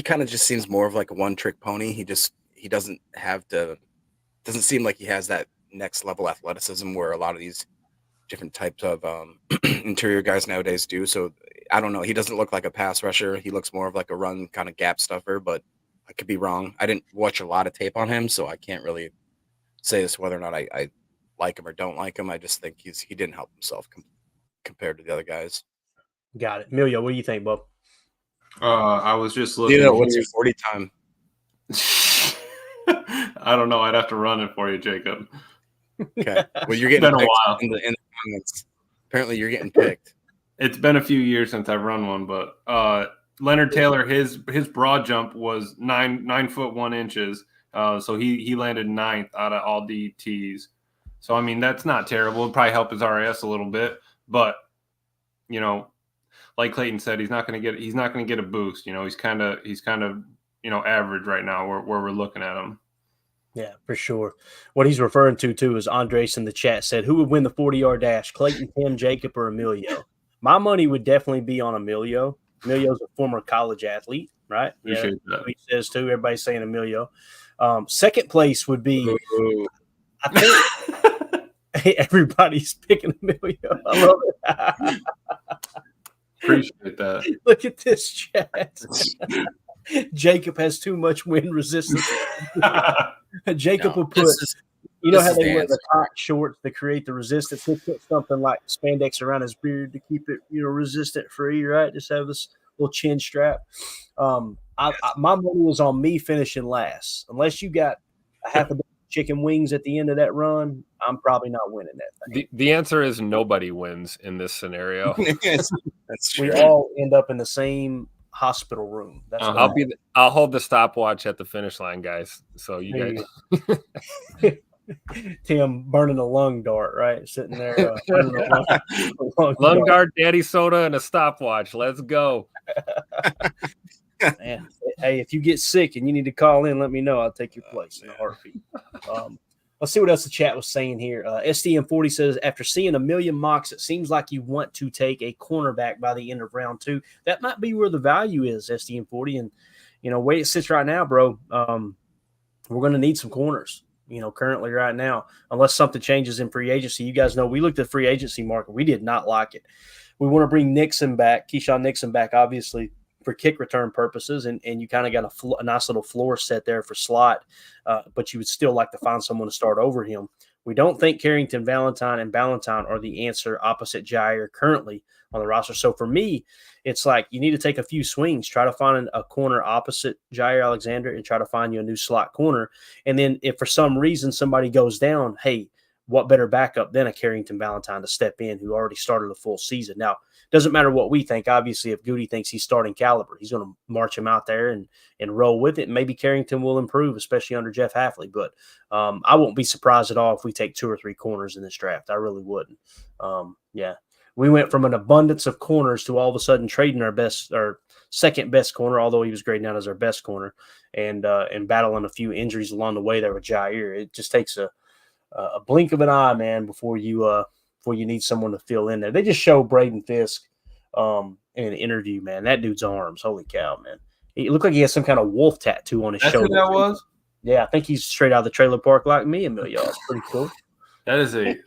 Speaker 4: kind of just seems more of like a one-trick pony. He doesn't seem like he has that next level athleticism where a lot of these different types of interior guys nowadays do. So I don't know. He doesn't look like a pass rusher. He looks more of like a run kind of gap stuffer, but I could be wrong. I didn't watch a lot of tape on him, so I can't really say as to whether or not I like him or don't like him. I just think he didn't help himself compared to the other guys.
Speaker 2: Got it. Emilio, what do you think, Bob?
Speaker 3: I was just looking.
Speaker 4: What's your 40 time?
Speaker 3: I don't know. I'd have to run it for you, Jacob.
Speaker 4: Okay. Well, you're getting picked in the comments. Apparently, you're getting picked.
Speaker 3: It's been a few years since I've run one, but Leonard Taylor, his broad jump was 9 foot 1 inches. So he landed 9th out of all DTs. So I mean that's not terrible. It'd probably help his RAS a little bit, but like Clayton said, he's not going to get a boost. He's kind of average right now where we're looking at him.
Speaker 2: Yeah, for sure. What he's referring to too is Andres in the chat said, who would win the 40-yard dash, Clayton, Tim, Jacob, or Emilio? My money would definitely be on Emilio. Emilio's a former college athlete, right?
Speaker 3: Appreciate that.
Speaker 2: He says too. Everybody's saying Emilio. Second place would be, I think everybody's picking Emilio. I love it.
Speaker 3: Appreciate that.
Speaker 2: Look at this chat. Jacob has too much wind resistance. Jacob will put, how they wear the tight shorts to create the resistance. He'll put something like spandex around his beard to keep it, resistant free, right? Just have this little chin strap. My money was on me finishing last. Unless you got a half a dozen chicken wings at the end of that run, I'm probably not winning that thing.
Speaker 5: The answer is nobody wins in this scenario.
Speaker 4: That's true.
Speaker 2: We all end up in the same hospital room. That's
Speaker 5: I'll hold the stopwatch at the finish line, guys. So you guys.
Speaker 2: Tim burning a lung dart, right? Sitting there,
Speaker 5: lung dart, daddy soda, and a stopwatch. Let's go.
Speaker 2: Man, hey, if you get sick and you need to call in, let me know. I'll take your place in a heartbeat. Let's see what else the chat was saying here. STM40 says, after seeing a million mocks, it seems like you want to take a cornerback by the end of round 2. That might be where the value is, STM40. And, way it sits right now, bro, we're going to need some corners, currently right now, unless something changes in free agency. You guys know we looked at free agency market. We did not like it. We want to bring Keyshawn Nixon back, obviously, for kick return purposes, and you kind of got a nice little floor set there for slot, but you would still like to find someone to start over him. We don't think Carrington, Valentine, and Ballantyne are the answer opposite Jair currently on the roster. So for me, it's like you need to take a few swings, try to find a corner opposite Jair Alexander and try to find you a new slot corner. And then if for some reason somebody goes down, hey, what better backup than a Carrington Valentine to step in who already started a full season? Now, doesn't matter what we think. Obviously, if Goody thinks he's starting caliber, he's going to march him out there and roll with it. And maybe Carrington will improve, especially under Jeff Hafley. But I won't be surprised at all if we take 2 or 3 corners in this draft. I really wouldn't. Yeah. We went from an abundance of corners to all of a sudden trading our second best corner, although he was grading out as our best corner, and battling a few injuries along the way there with Jair. It just takes a blink of an eye, man, before you need someone to fill in there. They just show Braden Fisk in an interview, man. That dude's arms, holy cow, man. He looked like he has some kind of wolf tattoo on his shoulder.
Speaker 3: That's who that was?
Speaker 2: Yeah, I think he's straight out of the trailer park like me, Emilio. That's pretty cool.
Speaker 3: That is a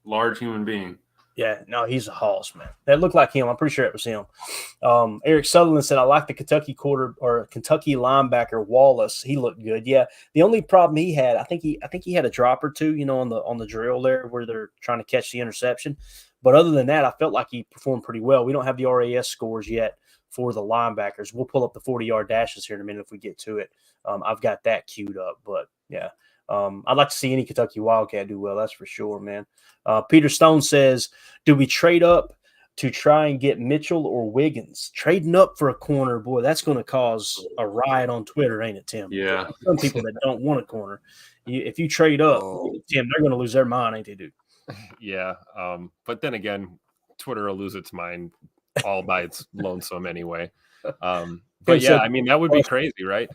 Speaker 3: large human being.
Speaker 2: Yeah, no, he's a hoss, man. That looked like him. I'm pretty sure it was him. Eric Sutherland said, I like the Kentucky linebacker Wallace. He looked good. Yeah. The only problem he had, I think he had a drop or two, on the drill there where they're trying to catch the interception. But other than that, I felt like he performed pretty well. We don't have the RAS scores yet for the linebackers. We'll pull up the 40-yard dashes here in a minute if we get to it. I've got that queued up, but yeah. I'd like to see any Kentucky Wildcat do well. That's for sure, man. Peter Stone says, do we trade up to try and get Mitchell or Wiggins? Trading up for a corner, boy, that's going to cause a riot on Twitter, ain't it, Tim?
Speaker 3: Yeah.
Speaker 2: Some people that don't want a corner. If you trade up, Tim, they're going to lose their mind, ain't they, dude?
Speaker 5: Yeah. But then again, Twitter will lose its mind all by its lonesome anyway. But yeah, I mean, that would be crazy, right?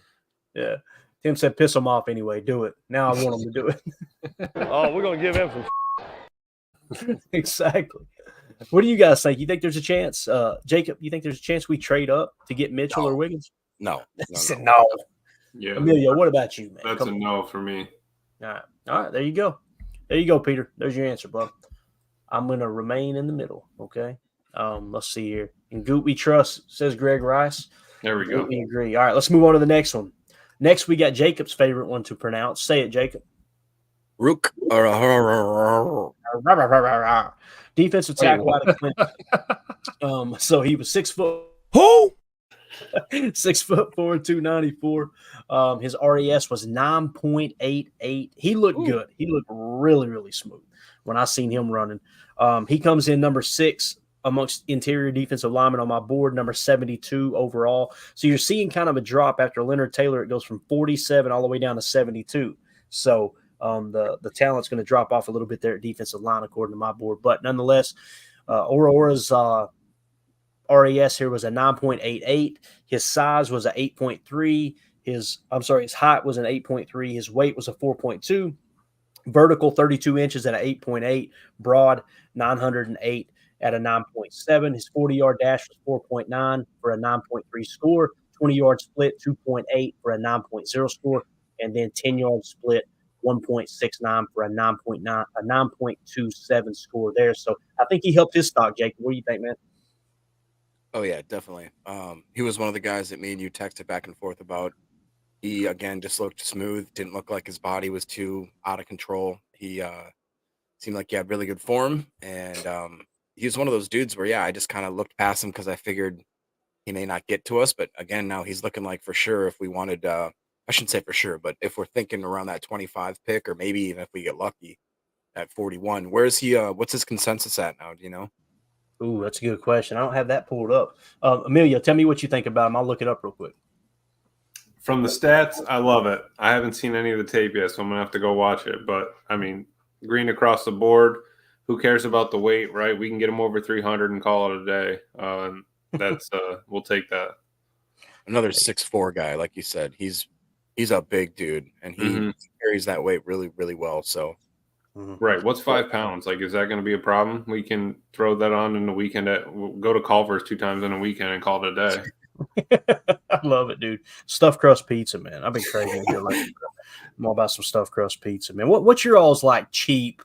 Speaker 2: Yeah. Tim said, piss him off anyway. Do it. Now I want him to do it.
Speaker 6: Oh, we're going to give him some.
Speaker 2: Exactly. What do you guys think? You think there's a chance? Jacob, you think there's a chance we trade up to get Mitchell or Wiggins?
Speaker 4: No.
Speaker 2: No.
Speaker 3: Yeah.
Speaker 2: Emilio, what about you, man?
Speaker 3: That's a no for me.
Speaker 2: All right. There you go. There you go, Peter. There's your answer, bro. I'm going to remain in the middle, okay? Let's see here. In Goot we trust, says Greg Rice.
Speaker 3: There we go.
Speaker 2: We agree. All right, let's move on to the next one. Next, we got Jacob's favorite one to pronounce. Say it, Jacob.
Speaker 4: Rook.
Speaker 2: Defensive tackle out of Clemson. So he was 6 foot.
Speaker 7: Who?
Speaker 2: 6'4", 294. His RES was 9.88. He looked good. He looked really, really smooth when I seen him running. He comes in number 6 amongst interior defensive linemen on my board, number 72 overall. So you're seeing kind of a drop after Leonard Taylor. It goes from 47 all the way down to 72. So the talent's going to drop off a little bit there at defensive line according to my board. But nonetheless, Aurora's RES here was a 9.88. His size was a 8.3. His height was an 8.3. His weight was a 4.2. Vertical 32 inches at an 8.8. Broad 908 at a 9.7. His 40-yard dash was 4.9 for a 9.3 score. 20-yard split 2.8 for a 9.0 score, and then 10-yard split 1.69 for a 9.27 score there. So I think he helped his stock, Jake. What do you think, man?
Speaker 4: Oh yeah, definitely. He was one of the guys that me and you texted back and forth about. He again just looked smooth. Didn't look like his body was too out of control. He seemed like he had really good form, and he was one of those dudes where I just kind of looked past him because I figured he may not get to us. But again, now he's looking like for sure if we wanted. I shouldn't say for sure, but if we're thinking around that 25 pick, or maybe even if we get lucky at 41, where's he? What's his consensus at now? Do you know?
Speaker 2: Ooh, that's a good question. I don't have that pulled up. Emilio, tell me what you think about him. I'll look it up real quick.
Speaker 3: From the stats, I love it. I haven't seen any of the tape yet, so I'm going to have to go watch it. But, I mean, green across the board. Who cares about the weight, right? We can get him over 300 and call it a day. That's we'll take that.
Speaker 4: Another 6'4" guy, like you said. He's a big dude, and he carries that weight really, really well. So,
Speaker 3: right. What's 5 pounds? Like, is that going to be a problem? We can throw that on in the weekend. We'll go to Culver's 2 times in a weekend and call it a day.
Speaker 2: I love it, dude. Stuffed crust pizza, man. I've been craving it. I'm all about some stuffed crust pizza, man. What's your all's like cheap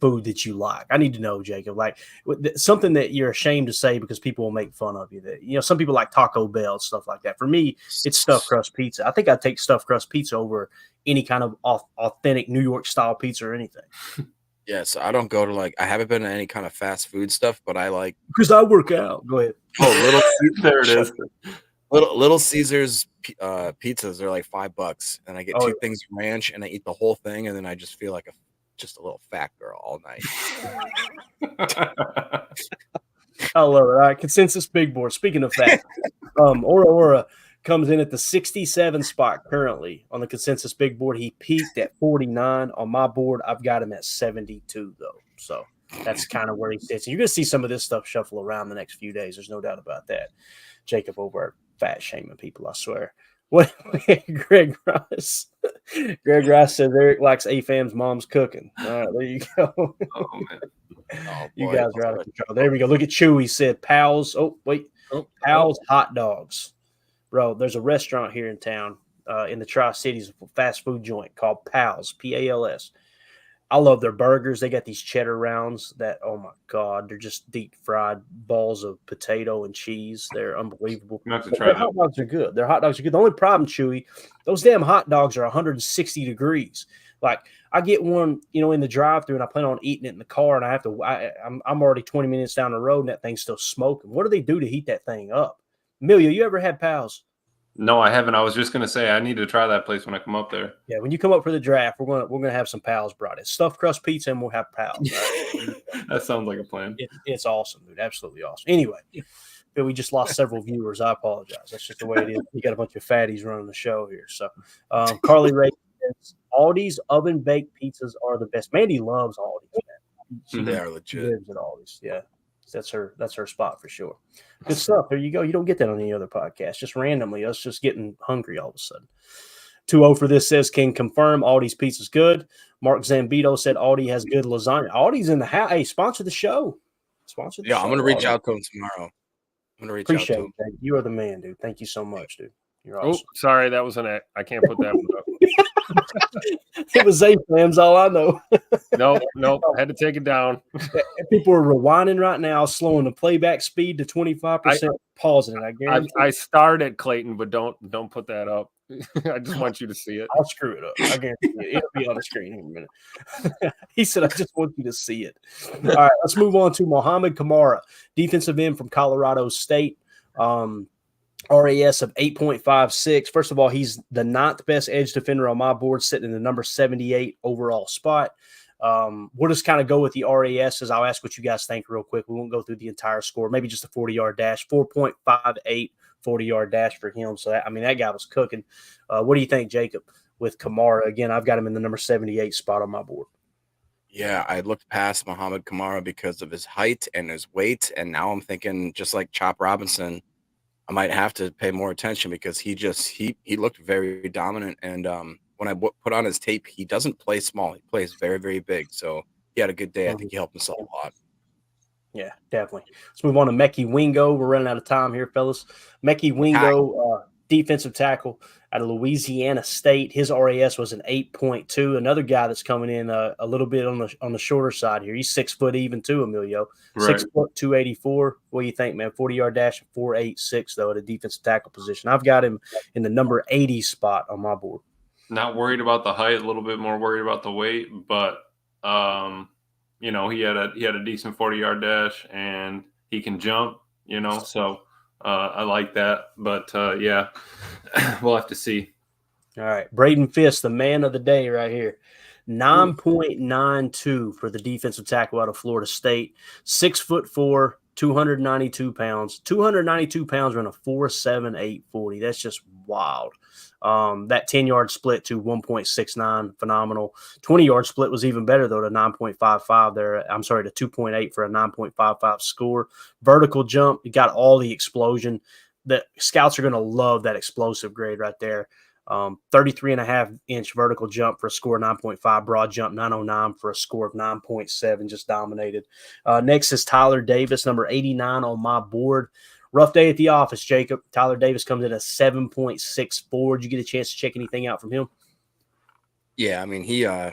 Speaker 2: food that you like? I need to know, Jacob. Like something that you're ashamed to say because people will make fun of you. That some people like Taco Bell, stuff like that. For me, it's stuffed crust pizza. I think I'd take stuffed crust pizza over any kind of authentic New York style pizza or anything.
Speaker 4: Yeah, so I don't go to I haven't been to any kind of fast food stuff, but I like
Speaker 2: because I work out. Go ahead.
Speaker 3: There it is.
Speaker 4: Little Caesars pizzas are like $5, and I get 2 things of ranch, and I eat the whole thing, and then I just feel like just a little fat girl all night.
Speaker 2: I love it. All right, consensus big board. Speaking of fat, Ora comes in at the 67 spot currently on the consensus big board. He peaked at 49 on my board. I've got him at 72 though, so that's kind of where he sits. And you're going to see some of this stuff shuffle around the next few days. There's no doubt about that. Jacob over at fat shaming people, I swear. What Greg Rice? Greg Rice says Eric likes AFAM's mom's cooking. All right, there you go.
Speaker 3: Oh man,
Speaker 2: you guys are out of control. There we go. Look at Chewy said Pal's. Pal's hot dogs, bro. There's a restaurant here in town, in the Tri-Cities, a fast food joint called Pal's, P-A-L-S. I love their burgers. They got these cheddar rounds that, oh my God, they're just deep fried balls of potato and cheese. They're unbelievable.
Speaker 3: You have to try that.
Speaker 2: Hot dogs are good. Their hot dogs are good. The only problem, Chewy, those damn hot dogs are 160 degrees. Like I get one, in the drive-thru, and I plan on eating it in the car, and I have to. I'm already 20 minutes down the road, and that thing's still smoking. What do they do to heat that thing up? Amelia, you ever had Pal's?
Speaker 3: No, I haven't. I was just gonna say I need to try that place when I come up there.
Speaker 2: Yeah, when you come up for the draft, we're gonna have some Pal's brought in. Stuffed crust pizza, and we'll have Pal's. Right?
Speaker 3: That sounds like a plan.
Speaker 2: It's awesome, dude. Absolutely awesome. Anyway, we just lost several viewers. I apologize. That's just the way it is. We got a bunch of fatties running the show here. So, Carly Ray says Aldi's oven baked pizzas are the best. Mandy loves Aldi's. Man.
Speaker 4: They are legit.
Speaker 2: Lives at Aldi's. Yeah. That's her spot for sure. Good stuff. There you go. You don't get that on any other podcast. Just randomly, us just getting hungry all of a sudden. 2-0 for this says, can confirm Aldi's pizza's good. Mark Zambito said Aldi has good lasagna. Aldi's in the house. Hey, sponsor the show.
Speaker 4: I'm going to reach out to him tomorrow. I'm going to reach out to him.
Speaker 2: It. You are the man, dude. Thank you so much, dude. You're awesome.
Speaker 5: Oh, sorry. That was I can't put that one up.
Speaker 2: It was AFAM's, all I know.
Speaker 5: Nope. Had to take it down.
Speaker 2: People are rewinding right now, slowing the playback speed to 25%, pausing it. I guarantee.
Speaker 5: I started Clayton, but don't put that up. I just want you to see it.
Speaker 2: I'll screw it up. I guarantee you. It'll be on the screen in a minute. He said, I just want you to see it. All right, let's move on to Mohamed Kamara, defensive end from Colorado State. RAS of 8.56. First of all, he's the 9th best edge defender on my board, sitting in the number 78 overall spot. We'll just kind of go with the RASs. I'll ask what you guys think real quick. We won't go through the entire score. Maybe just a 40-yard dash, 4.58 40-yard dash for him. So, that guy was cooking. What do you think, Jacob, with Kamara? Again, I've got him in the number 78 spot on my board.
Speaker 4: Yeah, I looked past Mohamed Kamara because of his height and his weight, and now I'm thinking just like Chop Robinson, I might have to pay more attention because he looked very dominant. And when I put on his tape, he doesn't play small. He plays very, very big. So he had a good day. I think he helped himself a lot.
Speaker 2: Yeah, definitely. Let's move on to Mekhi Wingo. We're running out of time here, fellas. Mekhi Wingo, defensive tackle out of Louisiana State. His RAS was an 8.2. Another guy that's coming in a little bit on the shorter side here. He's 6 foot even too, Emilio.
Speaker 3: Right.
Speaker 2: 6 foot, 284. What do you think, man? 40-yard dash, 4.86 though at a defensive tackle position. I've got him in the number 80 spot on my board.
Speaker 3: Not worried about the height, a little bit more worried about the weight, but he had a decent 40-yard dash and he can jump, so I like that, but yeah, we'll have to see.
Speaker 2: All right. Braden Fisk, the man of the day right here. 9.92 for the defensive tackle out of Florida State. 6'4", 292 pounds. 292 pounds running a 4.78 40. That's just wild. That 10-yard split to 1.69, phenomenal. 20-yard split was even better, though, to 9.55 there. I'm sorry, to 2.8 for a 9.55 score. Vertical jump, you got all the explosion. The scouts are going to love that explosive grade right there. 33.5-inch vertical jump for a score of 9.5. Broad jump, 909 for a score of 9.7. Just dominated. Next is Tyler Davis, number 89 on my board. Rough day at the office, Jacob. Tyler Davis comes in at 7.64. Did you get a chance to check anything out from him?
Speaker 4: Yeah, I mean, he I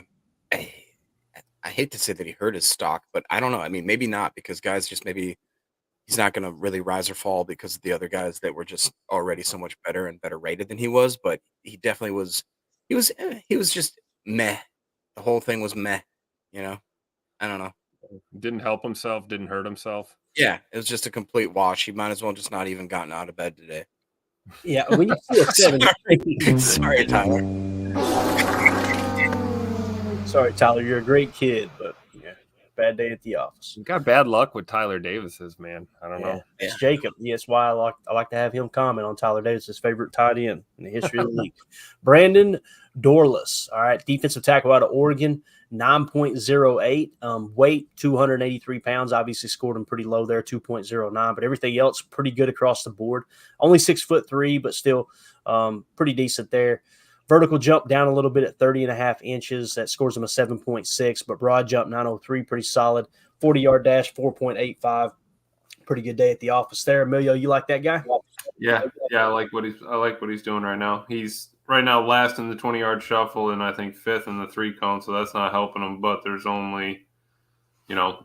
Speaker 4: hate to say that he hurt his stock, but I don't know. I mean, maybe not, because guys just maybe he's not going to really rise or fall because of the other guys that were just already so much better and better rated than he was. But he definitely was. He was just meh. The whole thing was meh. You know, I don't know.
Speaker 5: Didn't help himself. Didn't hurt himself.
Speaker 4: Yeah, it was just a complete wash. He might as well just not even gotten out of bed today.
Speaker 2: Yeah, when you see a 7,
Speaker 4: Sorry, Tyler.
Speaker 2: Sorry, Tyler. You're a great kid, but yeah, bad day at the office.
Speaker 5: You got bad luck with Tyler Davis's, man. I don't know.
Speaker 2: It's Jacob. Yeah, that's why I like to have him comment on Tyler Davis's favorite tight end in the history of the league. Brandon Dorless. All right, defensive tackle out of Oregon. 9.08, weight 283 pounds. Obviously scored him pretty low there, 2.09, but everything else pretty good across the board. Only 6'3", but still pretty decent there. Vertical jump down a little bit at 30.5 inches. That scores him a 7.6, but broad jump 903, pretty solid. 40-yard dash 4.85. Pretty good day at the office there. Emilio, you like that guy?
Speaker 3: Yeah, I like what he's doing right now. He's right now last in the 20-yard shuffle, and I think 5th in the 3-cone, so that's not helping him. But there's only,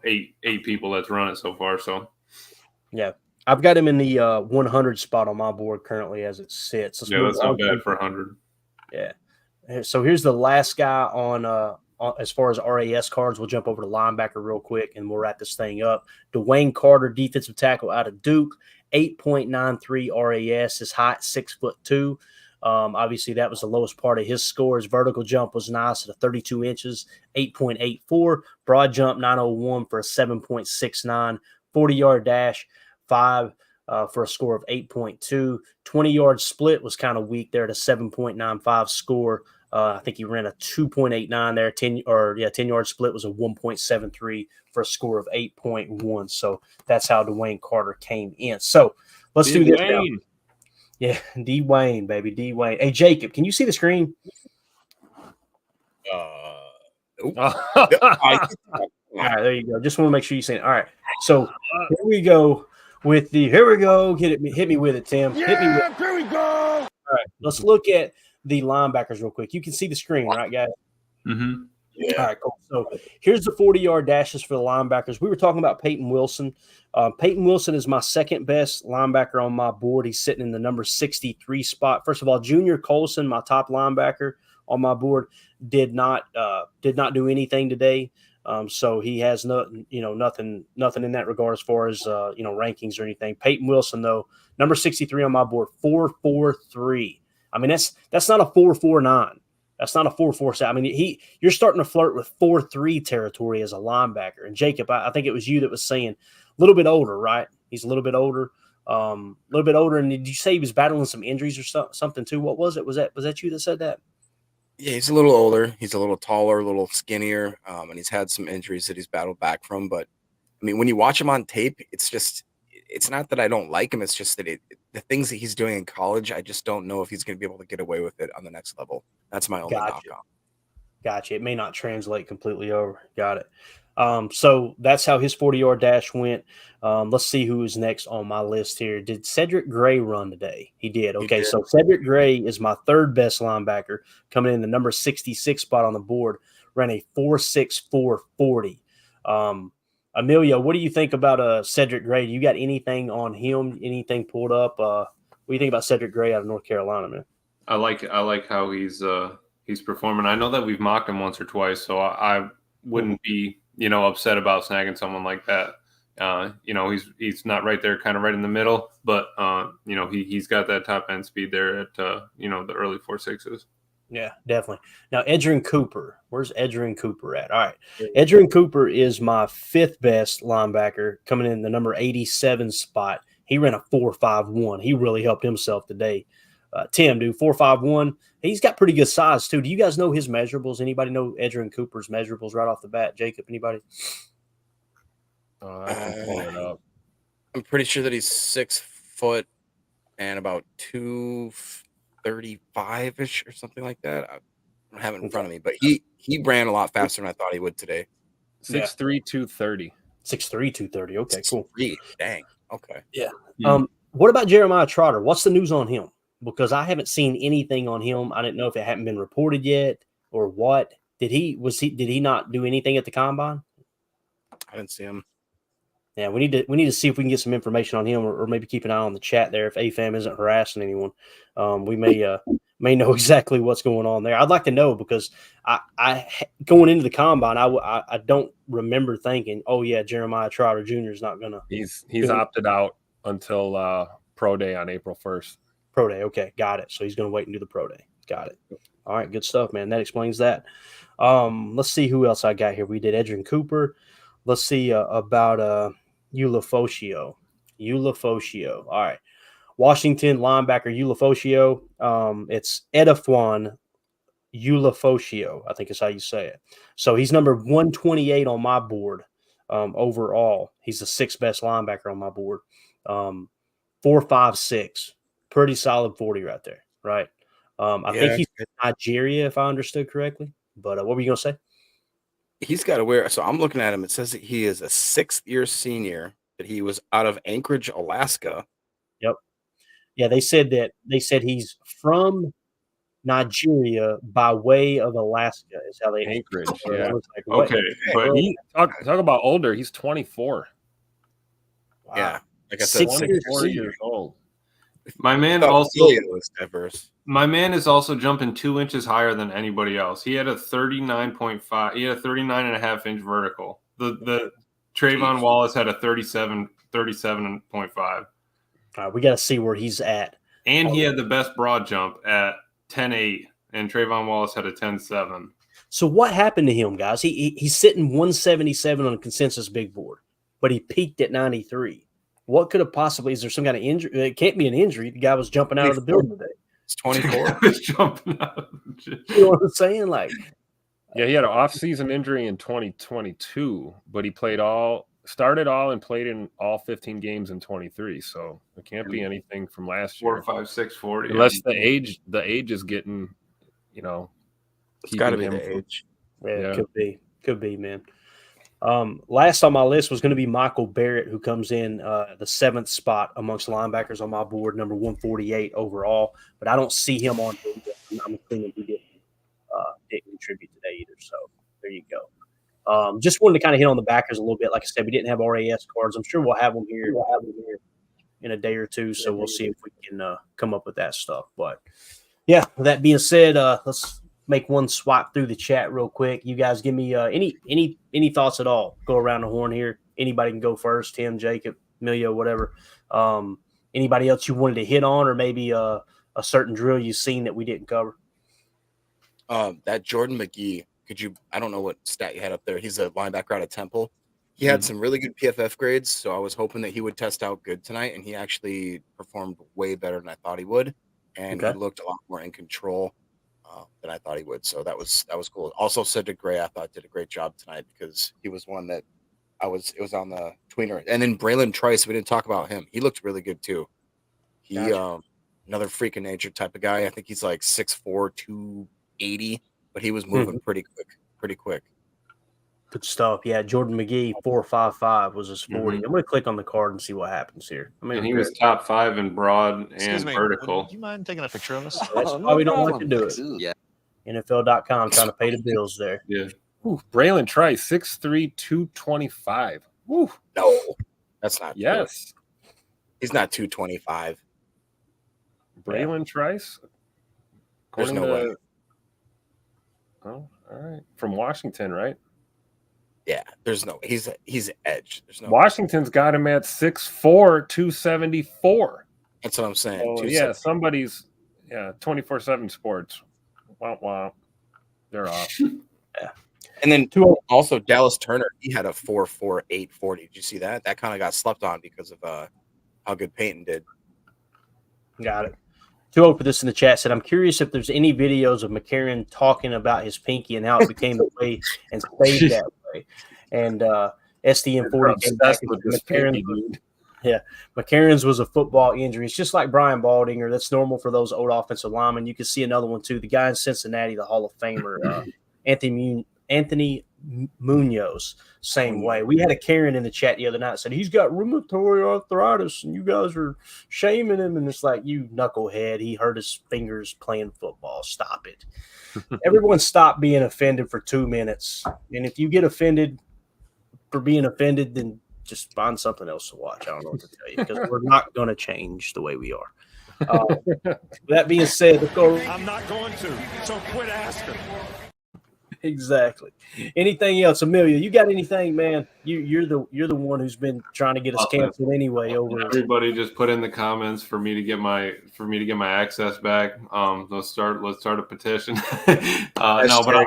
Speaker 3: eight people that's run it so far. So
Speaker 2: yeah, I've got him in the 100 spot on my board currently as it sits.
Speaker 3: That's not bad for 100.
Speaker 2: Yeah. So here's the last guy on as far as RAS cards. We'll jump over to linebacker real quick, and we'll wrap this thing up. Dwayne Carter, defensive tackle out of Duke, 8.93 RAS. His height 6'2". Obviously, that was the lowest part of his score. His vertical jump was nice at 32 inches, 8.84. Broad jump 901 for a 7.69. 40-yard dash 5 for a score of 8.2. 20-yard split was kind of weak there at a 7.95 score. I think he ran a 2.89 there. 10-yard split was a 1.73 for a score of 8.1. So that's how Dwayne Carter came in. So let's do this now. Yeah, D-Wayne, baby, D-Wayne. Hey, Jacob, can you see the screen?
Speaker 4: Nope.
Speaker 2: All right, there you go. Just want to make sure you see it. All right, so here we go with the – here we go. Hit me with it, Tim.
Speaker 7: Yeah,
Speaker 2: Hit me with it.
Speaker 7: here we go.
Speaker 2: All right, let's look at the linebackers real quick. You can see the screen, right, guys?
Speaker 3: Mm-hmm.
Speaker 4: Yeah.
Speaker 2: All right, cool. So here's the 40-yard dashes for the linebackers. We were talking about Peyton Wilson. Peyton Wilson is my second best linebacker on my board. He's sitting in the number 63 spot. First of all, Junior Colson, my top linebacker on my board, did not do anything today. So he has nothing in that regard as far as rankings or anything. Peyton Wilson, though, number 63 on my board, 4.43. I mean, that's not a 4.49. That's not a 4.47. I mean, you're starting to flirt with 4.3 territory as a linebacker. And Jacob, I think it was you that was saying a little bit older, right? He's a little bit older. And did you say he was battling some injuries or something too? What was it? Was that you that said that?
Speaker 4: Yeah, he's a little older. He's a little taller, a little skinnier, and he's had some injuries that he's battled back from. But I mean, when you watch him on tape, it's not that I don't like him. It's just that the things that he's doing in college, I just don't know if he's going to be able to get away with it on the next level. That's my only knock on.
Speaker 2: Gotcha. It may not translate completely over. Got it. So that's how his 40-yard dash went. Let's see who is next on my list here. Did Cedric Gray run today? He did. Okay, so Cedric Gray is my third best linebacker, coming in the number 66 spot on the board, ran a 4.64 40. Emilio, what do you think about Cedric Gray? You got anything on him? Anything pulled up? What do you think about Cedric Gray out of North Carolina, man?
Speaker 3: I like how he's performing. I know that we've mocked him once or twice, so I wouldn't be upset about snagging someone like that. He's not right there, kind of right in the middle, but he's got that top end speed there at the early 4.6s.
Speaker 2: Yeah, definitely. Now, Edgerrin Cooper. Where's Edgerrin Cooper at? All right. Edgerrin Cooper is my 5th best linebacker, coming in the number 87 spot. He ran a 4.51. He really helped himself today. Tim, dude, 4.51. He's got pretty good size, too. Do you guys know his measurables? Anybody know Edgerrin Cooper's measurables right off the bat? Jacob, anybody?
Speaker 5: I can pull it up.
Speaker 4: I'm pretty sure that he's 6 foot and about 235-ish or something like that. I don't have it in front of me, but he ran a lot faster than I thought he would today.
Speaker 5: 6'3", 230.
Speaker 2: 6'3", 230. Okay, cool.
Speaker 4: 6'3". Dang. Okay.
Speaker 2: Yeah. What about Jeremiah Trotter? What's the news on him? Because I haven't seen anything on him. I didn't know if it hadn't been reported yet or what. Did he not do anything at the combine?
Speaker 4: I didn't see him.
Speaker 2: Yeah, we need to see if we can get some information on him, or maybe keep an eye on the chat there if AFAM isn't harassing anyone. We may know exactly what's going on there. I'd like to know, because I going into the combine, I don't remember thinking, oh yeah, Jeremiah Trotter Jr. is not gonna.
Speaker 5: He's opted out until pro day on April 1st.
Speaker 2: Pro day, okay, got it. So he's gonna wait and do the pro day. Got it. All right, good stuff, man. That explains that. Let's see who else I got here. We did Edgerrin Cooper. Let's see about Ulofoshio. All right. Washington linebacker Ulofoshio. It's Edafwan Ulofoshio, I think is how you say it. So he's number 128 on my board overall. He's the 6th best linebacker on my board. 4.56. Pretty solid 40 right there, right? I think he's in Nigeria, if I understood correctly. But what were you going to say?
Speaker 4: He's got to wear. So I'm looking at him. It says that he is a 6th-year senior, that he was out of Anchorage, Alaska.
Speaker 2: Yep. Yeah, they said he's from Nigeria by way of Alaska is how they
Speaker 5: Anchorage.
Speaker 2: Yeah.
Speaker 5: Like, okay, but talk about older. He's 24.
Speaker 4: Wow. Yeah, like I said,
Speaker 5: 24 years old.
Speaker 3: My man is diverse. My man is also jumping 2 inches higher than anybody else. He had a 39.5. He had a 39.5 inch vertical. The Trayvon Wallace had a 37.5.
Speaker 2: We got to see where he's at.
Speaker 3: And he had the best broad jump at 10.8, and Trayvon Wallace had a 10.7.
Speaker 2: So what happened to him, guys? He's sitting 177 on a consensus big board, but he peaked at 93. What could have possibly? Is there some kind of injury? It can't be an injury. The guy was jumping out of the building today.
Speaker 4: It's 24.
Speaker 3: Was jumping out.
Speaker 2: You know what I'm saying? Like,
Speaker 5: yeah, he had an off-season injury in 2022, but he started all and played in all 15 games in 23. So it can't be anything from last year.
Speaker 3: 4, 5, 6, 40.
Speaker 5: Unless the age is getting,
Speaker 4: it's got to be the age.
Speaker 2: Yeah, could be, man. Last on my list was going to be Michael Barrett, who comes in the 7th spot amongst linebackers on my board, number 148 overall. But I don't see him on. I'm thinking he didn't contribute today either. So there you go. Just wanted to kind of hit on the backers a little bit. Like I said, we didn't have RAS cards. I'm sure we'll have them here. In a day or two. So we'll see if we can come up with that stuff. But yeah, with that being said, let's make one swipe through the chat real quick. You guys give me any thoughts at all. Go around the horn here. Anybody can go first. Tim, Jacob, Emilio, whatever. Anybody else you wanted to hit on, or maybe a certain drill you've seen that we didn't cover?
Speaker 4: That Jordan McGee. I don't know what stat you had up there. He's a linebacker out of Temple. He had some really good PFF grades, so I was hoping that he would test out good tonight, and he actually performed way better than I thought he would, and he looked a lot more in control than I thought he would. So that was cool. Also, Cedric Gray, I thought, did a great job tonight, because he was one that it was on the tweener. And then Braylon Trice, we didn't talk about him. He looked really good too. He another freak of nature type of guy. I think he's like 6'4", 280, but he was moving pretty quick.
Speaker 2: Good stuff. Yeah, Jordan McGee, 4.55 was his 40. I'm going to click on the card and see what happens here.
Speaker 3: And he was top 5 in broad and vertical.
Speaker 8: Do you mind taking a picture of us?
Speaker 2: That's why we don't like to do it. Yeah. NFL.com trying to pay the bills there.
Speaker 3: Yeah.
Speaker 5: Ooh, Braylon Trice, 6'3", 225. Ooh.
Speaker 4: No, that's not.
Speaker 5: Yes.
Speaker 4: True. He's not 225.
Speaker 5: Braylon Trice?
Speaker 4: There's no way.
Speaker 5: Oh, all right. From Washington, right?
Speaker 4: Yeah, there's no. He's edge. There's no.
Speaker 5: Washington's got him at 6'4", 274.
Speaker 4: That's what I'm saying.
Speaker 5: Oh, yeah, somebody's 24/7 Sports. Womp womp. They're off.
Speaker 2: Yeah.
Speaker 4: And then also Dallas Turner, he had a 4.48 40. Did you see that? That kind of got slept on because of how good Peyton did.
Speaker 2: Got it. 2-0 put this in the chat, said, I'm curious if there's any videos of McCarron talking about his pinky and how it became the way and stayed that way. And SDM40 came back and McCarron. Yeah, McCarron's was a football injury. It's just like Brian Baldinger. That's normal for those old offensive linemen. You can see another one, too. The guy in Cincinnati, the Hall of Famer, Anthony Munoz, same way. We had a Karen in the chat the other night said he's got rheumatoid arthritis and you guys are shaming him. And it's like, you knucklehead, he hurt his fingers playing football. Stop it. Everyone stop being offended for 2 minutes. And if you get offended for being offended, then just find something else to watch. I don't know what to tell you because we're not going to change the way we are. That being said,
Speaker 7: I'm not going to, so quit asking.
Speaker 2: Exactly. Anything else, Amelia? You got anything, man? You're the one who's been trying to get us canceled anyway. Over
Speaker 3: everybody, just put in the comments for me to get my access back. Let's start a petition. No, but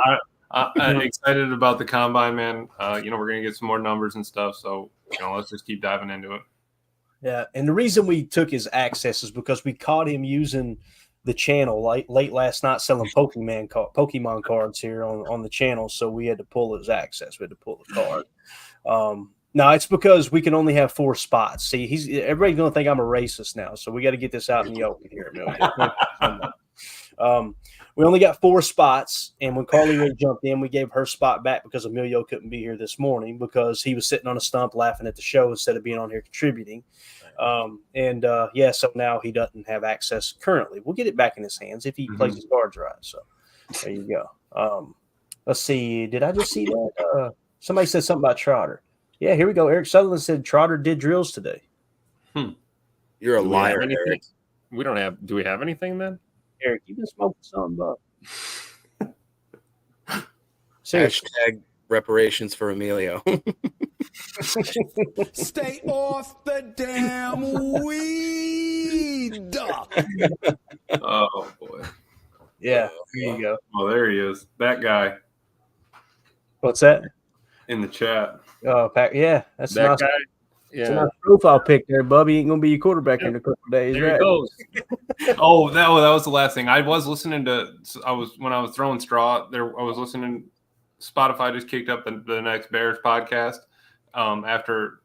Speaker 3: I'm excited about the combine, man. We're gonna get some more numbers and stuff. So let's just keep diving into it.
Speaker 2: Yeah, and the reason we took his access is because we caught him using the channel late last night selling Pokemon cards here on the channel, so we had to pull his access. We had to pull the card. No, it's because we can only have 4 spots. See, everybody's gonna think I'm a racist now, so we got to get this out in the open here. We only got 4 spots, and when Carly Ray jumped in, we gave her spot back because Emilio couldn't be here this morning because he was sitting on a stump laughing at the show instead of being on here contributing. So now he doesn't have access currently. We'll get it back in his hands if he plays his cards right. So there you go. Let's see. Did I just see that? Somebody said something about Trotter. Yeah, here we go. Eric Sutherland said Trotter did drills today.
Speaker 4: You're a liar, Eric.
Speaker 5: We don't have. Do we have anything then?
Speaker 2: Eric, you've been smoking something up.
Speaker 4: Hashtag reparations for Emilio.
Speaker 7: Stay off the damn weed.
Speaker 3: Oh boy.
Speaker 2: Yeah, there you go.
Speaker 3: Oh, there he is. That guy.
Speaker 2: What's that?
Speaker 3: In the chat.
Speaker 2: Oh, yeah, that's
Speaker 5: that
Speaker 2: nice.
Speaker 5: guy. Yeah,
Speaker 2: it's a nice profile pic there, Bubby. Ain't gonna be your quarterback in a couple of days,
Speaker 5: there
Speaker 2: right?
Speaker 5: He goes.
Speaker 3: Oh, that was the last thing. I was listening to. When I was throwing straw there. I was listening. Spotify just kicked up the next Bears podcast after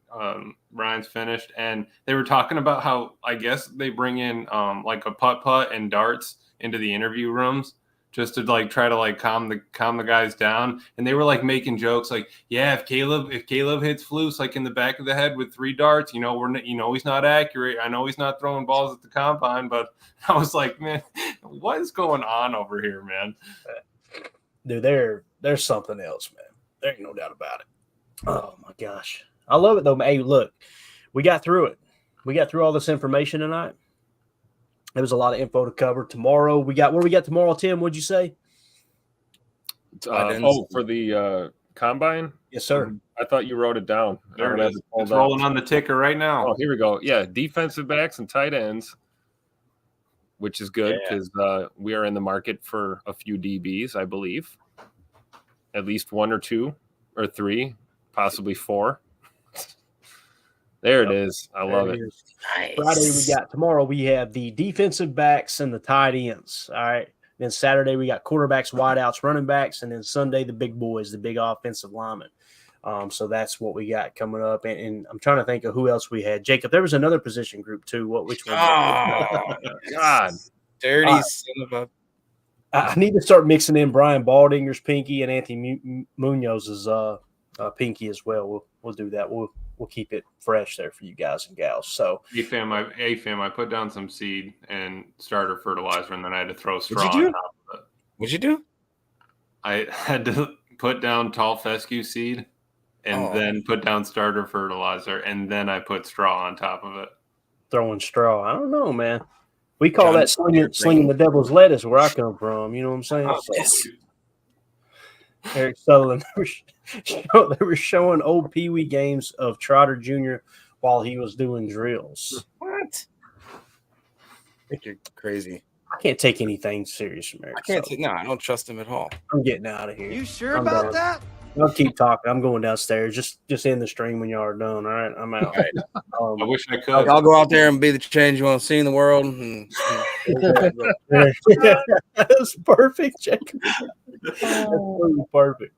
Speaker 3: Ryan's finished, and they were talking about how I guess they bring in like a putt and darts into the interview rooms just to like try to like calm the guys down, and they were like making jokes like, yeah, if Caleb hits Flus like in the back of the head with 3 darts, he's not accurate. I know he's not throwing balls at the combine, but I was like, man, what is going on over here, man?
Speaker 2: Dude, there's something else, man. There ain't no doubt about it. Oh my gosh, I love it though. Hey, look, we got through it. We got through all this information tonight. There was a lot of info to cover. Tomorrow, what do we got tomorrow, Tim? What'd you say?
Speaker 5: For the combine?
Speaker 2: Yes, sir.
Speaker 5: I thought you wrote it down.
Speaker 3: There it is. It's rolling on the ticker right now.
Speaker 5: Oh, here we go. Yeah, defensive backs and tight ends, which is good because we are in the market for a few DBs, I believe. At least 1 or 2 or 3, possibly 4. There it is. I love it.
Speaker 2: Nice. Friday, tomorrow we have the defensive backs and the tight ends. All right. Then Saturday we got quarterbacks, wideouts, running backs, and then Sunday the big boys, the big offensive linemen. So that's what we got coming up. And I'm trying to think of who else we had. Jacob, there was another position group too. Which one?
Speaker 4: Oh
Speaker 5: God.
Speaker 4: Dirty son of a.
Speaker 2: I need to start mixing in Brian Baldinger's pinky and Anthony Munoz's pinky as well. We'll do that. We'll keep it fresh there for you guys and gals. So,
Speaker 3: AFAM, I put down some seed and starter fertilizer, and then I had to throw straw
Speaker 4: on
Speaker 3: top of it.
Speaker 4: What'd you do?
Speaker 3: I had to put down tall fescue seed and then put down starter fertilizer, and then I put straw on top of it.
Speaker 2: Throwing straw. I don't know, man. We call that slinging the devil's lettuce where I come from. You know what I'm saying? Eric Sutherland, they were showing old Pee Wee games of Trotter Jr. while he was doing drills.
Speaker 4: What? I think you're crazy.
Speaker 2: I can't take anything serious from Eric.
Speaker 4: I can't say no. I don't trust him at all.
Speaker 2: I'm getting out of here.
Speaker 7: You sure
Speaker 2: I'm
Speaker 7: about
Speaker 2: done.
Speaker 7: that?
Speaker 2: I'll keep talking. I'm going downstairs. Just end the stream when y'all are done. All right, I'm out.
Speaker 3: I wish I could.
Speaker 4: I'll go out there and be the change you want to see in the world.
Speaker 2: That's perfect, Jacob. That's perfect.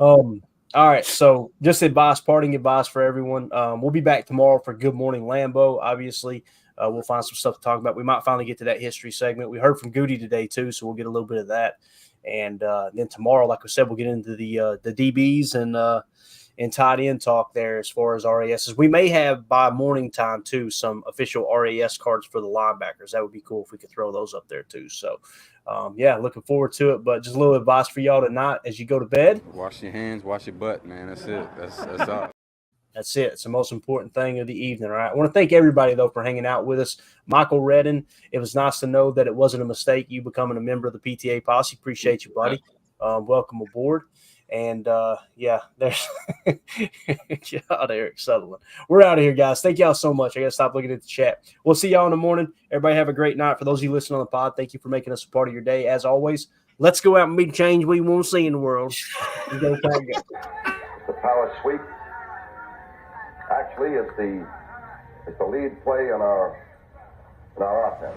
Speaker 2: All right, so just parting advice for everyone. We'll be back tomorrow for Good Morning Lambeau. Obviously, we'll find some stuff to talk about. We might finally get to that history segment. We heard from Goody today too, so we'll get a little bit of that. And then tomorrow, like I said, we'll get into the DBs and tight end talk there as far as RASs. We may have by morning time too some official RAS cards for the linebackers. That would be cool if we could throw those up there too. So, looking forward to it. But just a little advice for y'all tonight as you go to bed.
Speaker 8: Wash your hands, wash your butt, man. That's it. That's all.
Speaker 2: That's it. It's the most important thing of the evening, all right? I want to thank everybody, though, for hanging out with us. Michael Redden, it was nice to know that it wasn't a mistake, you becoming a member of the PTA Posse. Appreciate you, buddy. Welcome aboard. And, there's God, Eric Sutherland. We're out of here, guys. Thank y'all so much. I got to stop looking at the chat. We'll see y'all in the morning. Everybody have a great night. For those of you listening on the pod, thank you for making us a part of your day. As always, let's go out and be the change we want to see in the world.
Speaker 1: The power sweep. Actually, it's the lead play in our offense.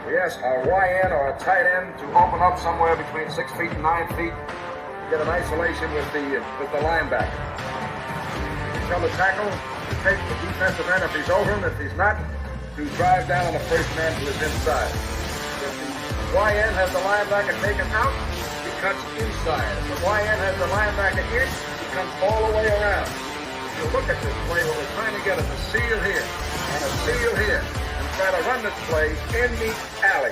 Speaker 1: We ask our YN or a tight end to open up somewhere between 6 feet and 9 feet. Get an isolation with the linebacker. Tell the tackle to take the defensive end if he's over him. If he's not, to drive down on the first man to his inside. If the YN has the linebacker taken out, he cuts inside. If the YN has the linebacker in, he comes all the way around. You look at this play, what we're trying to get is a seal here and a seal here and try to run this play in the alley.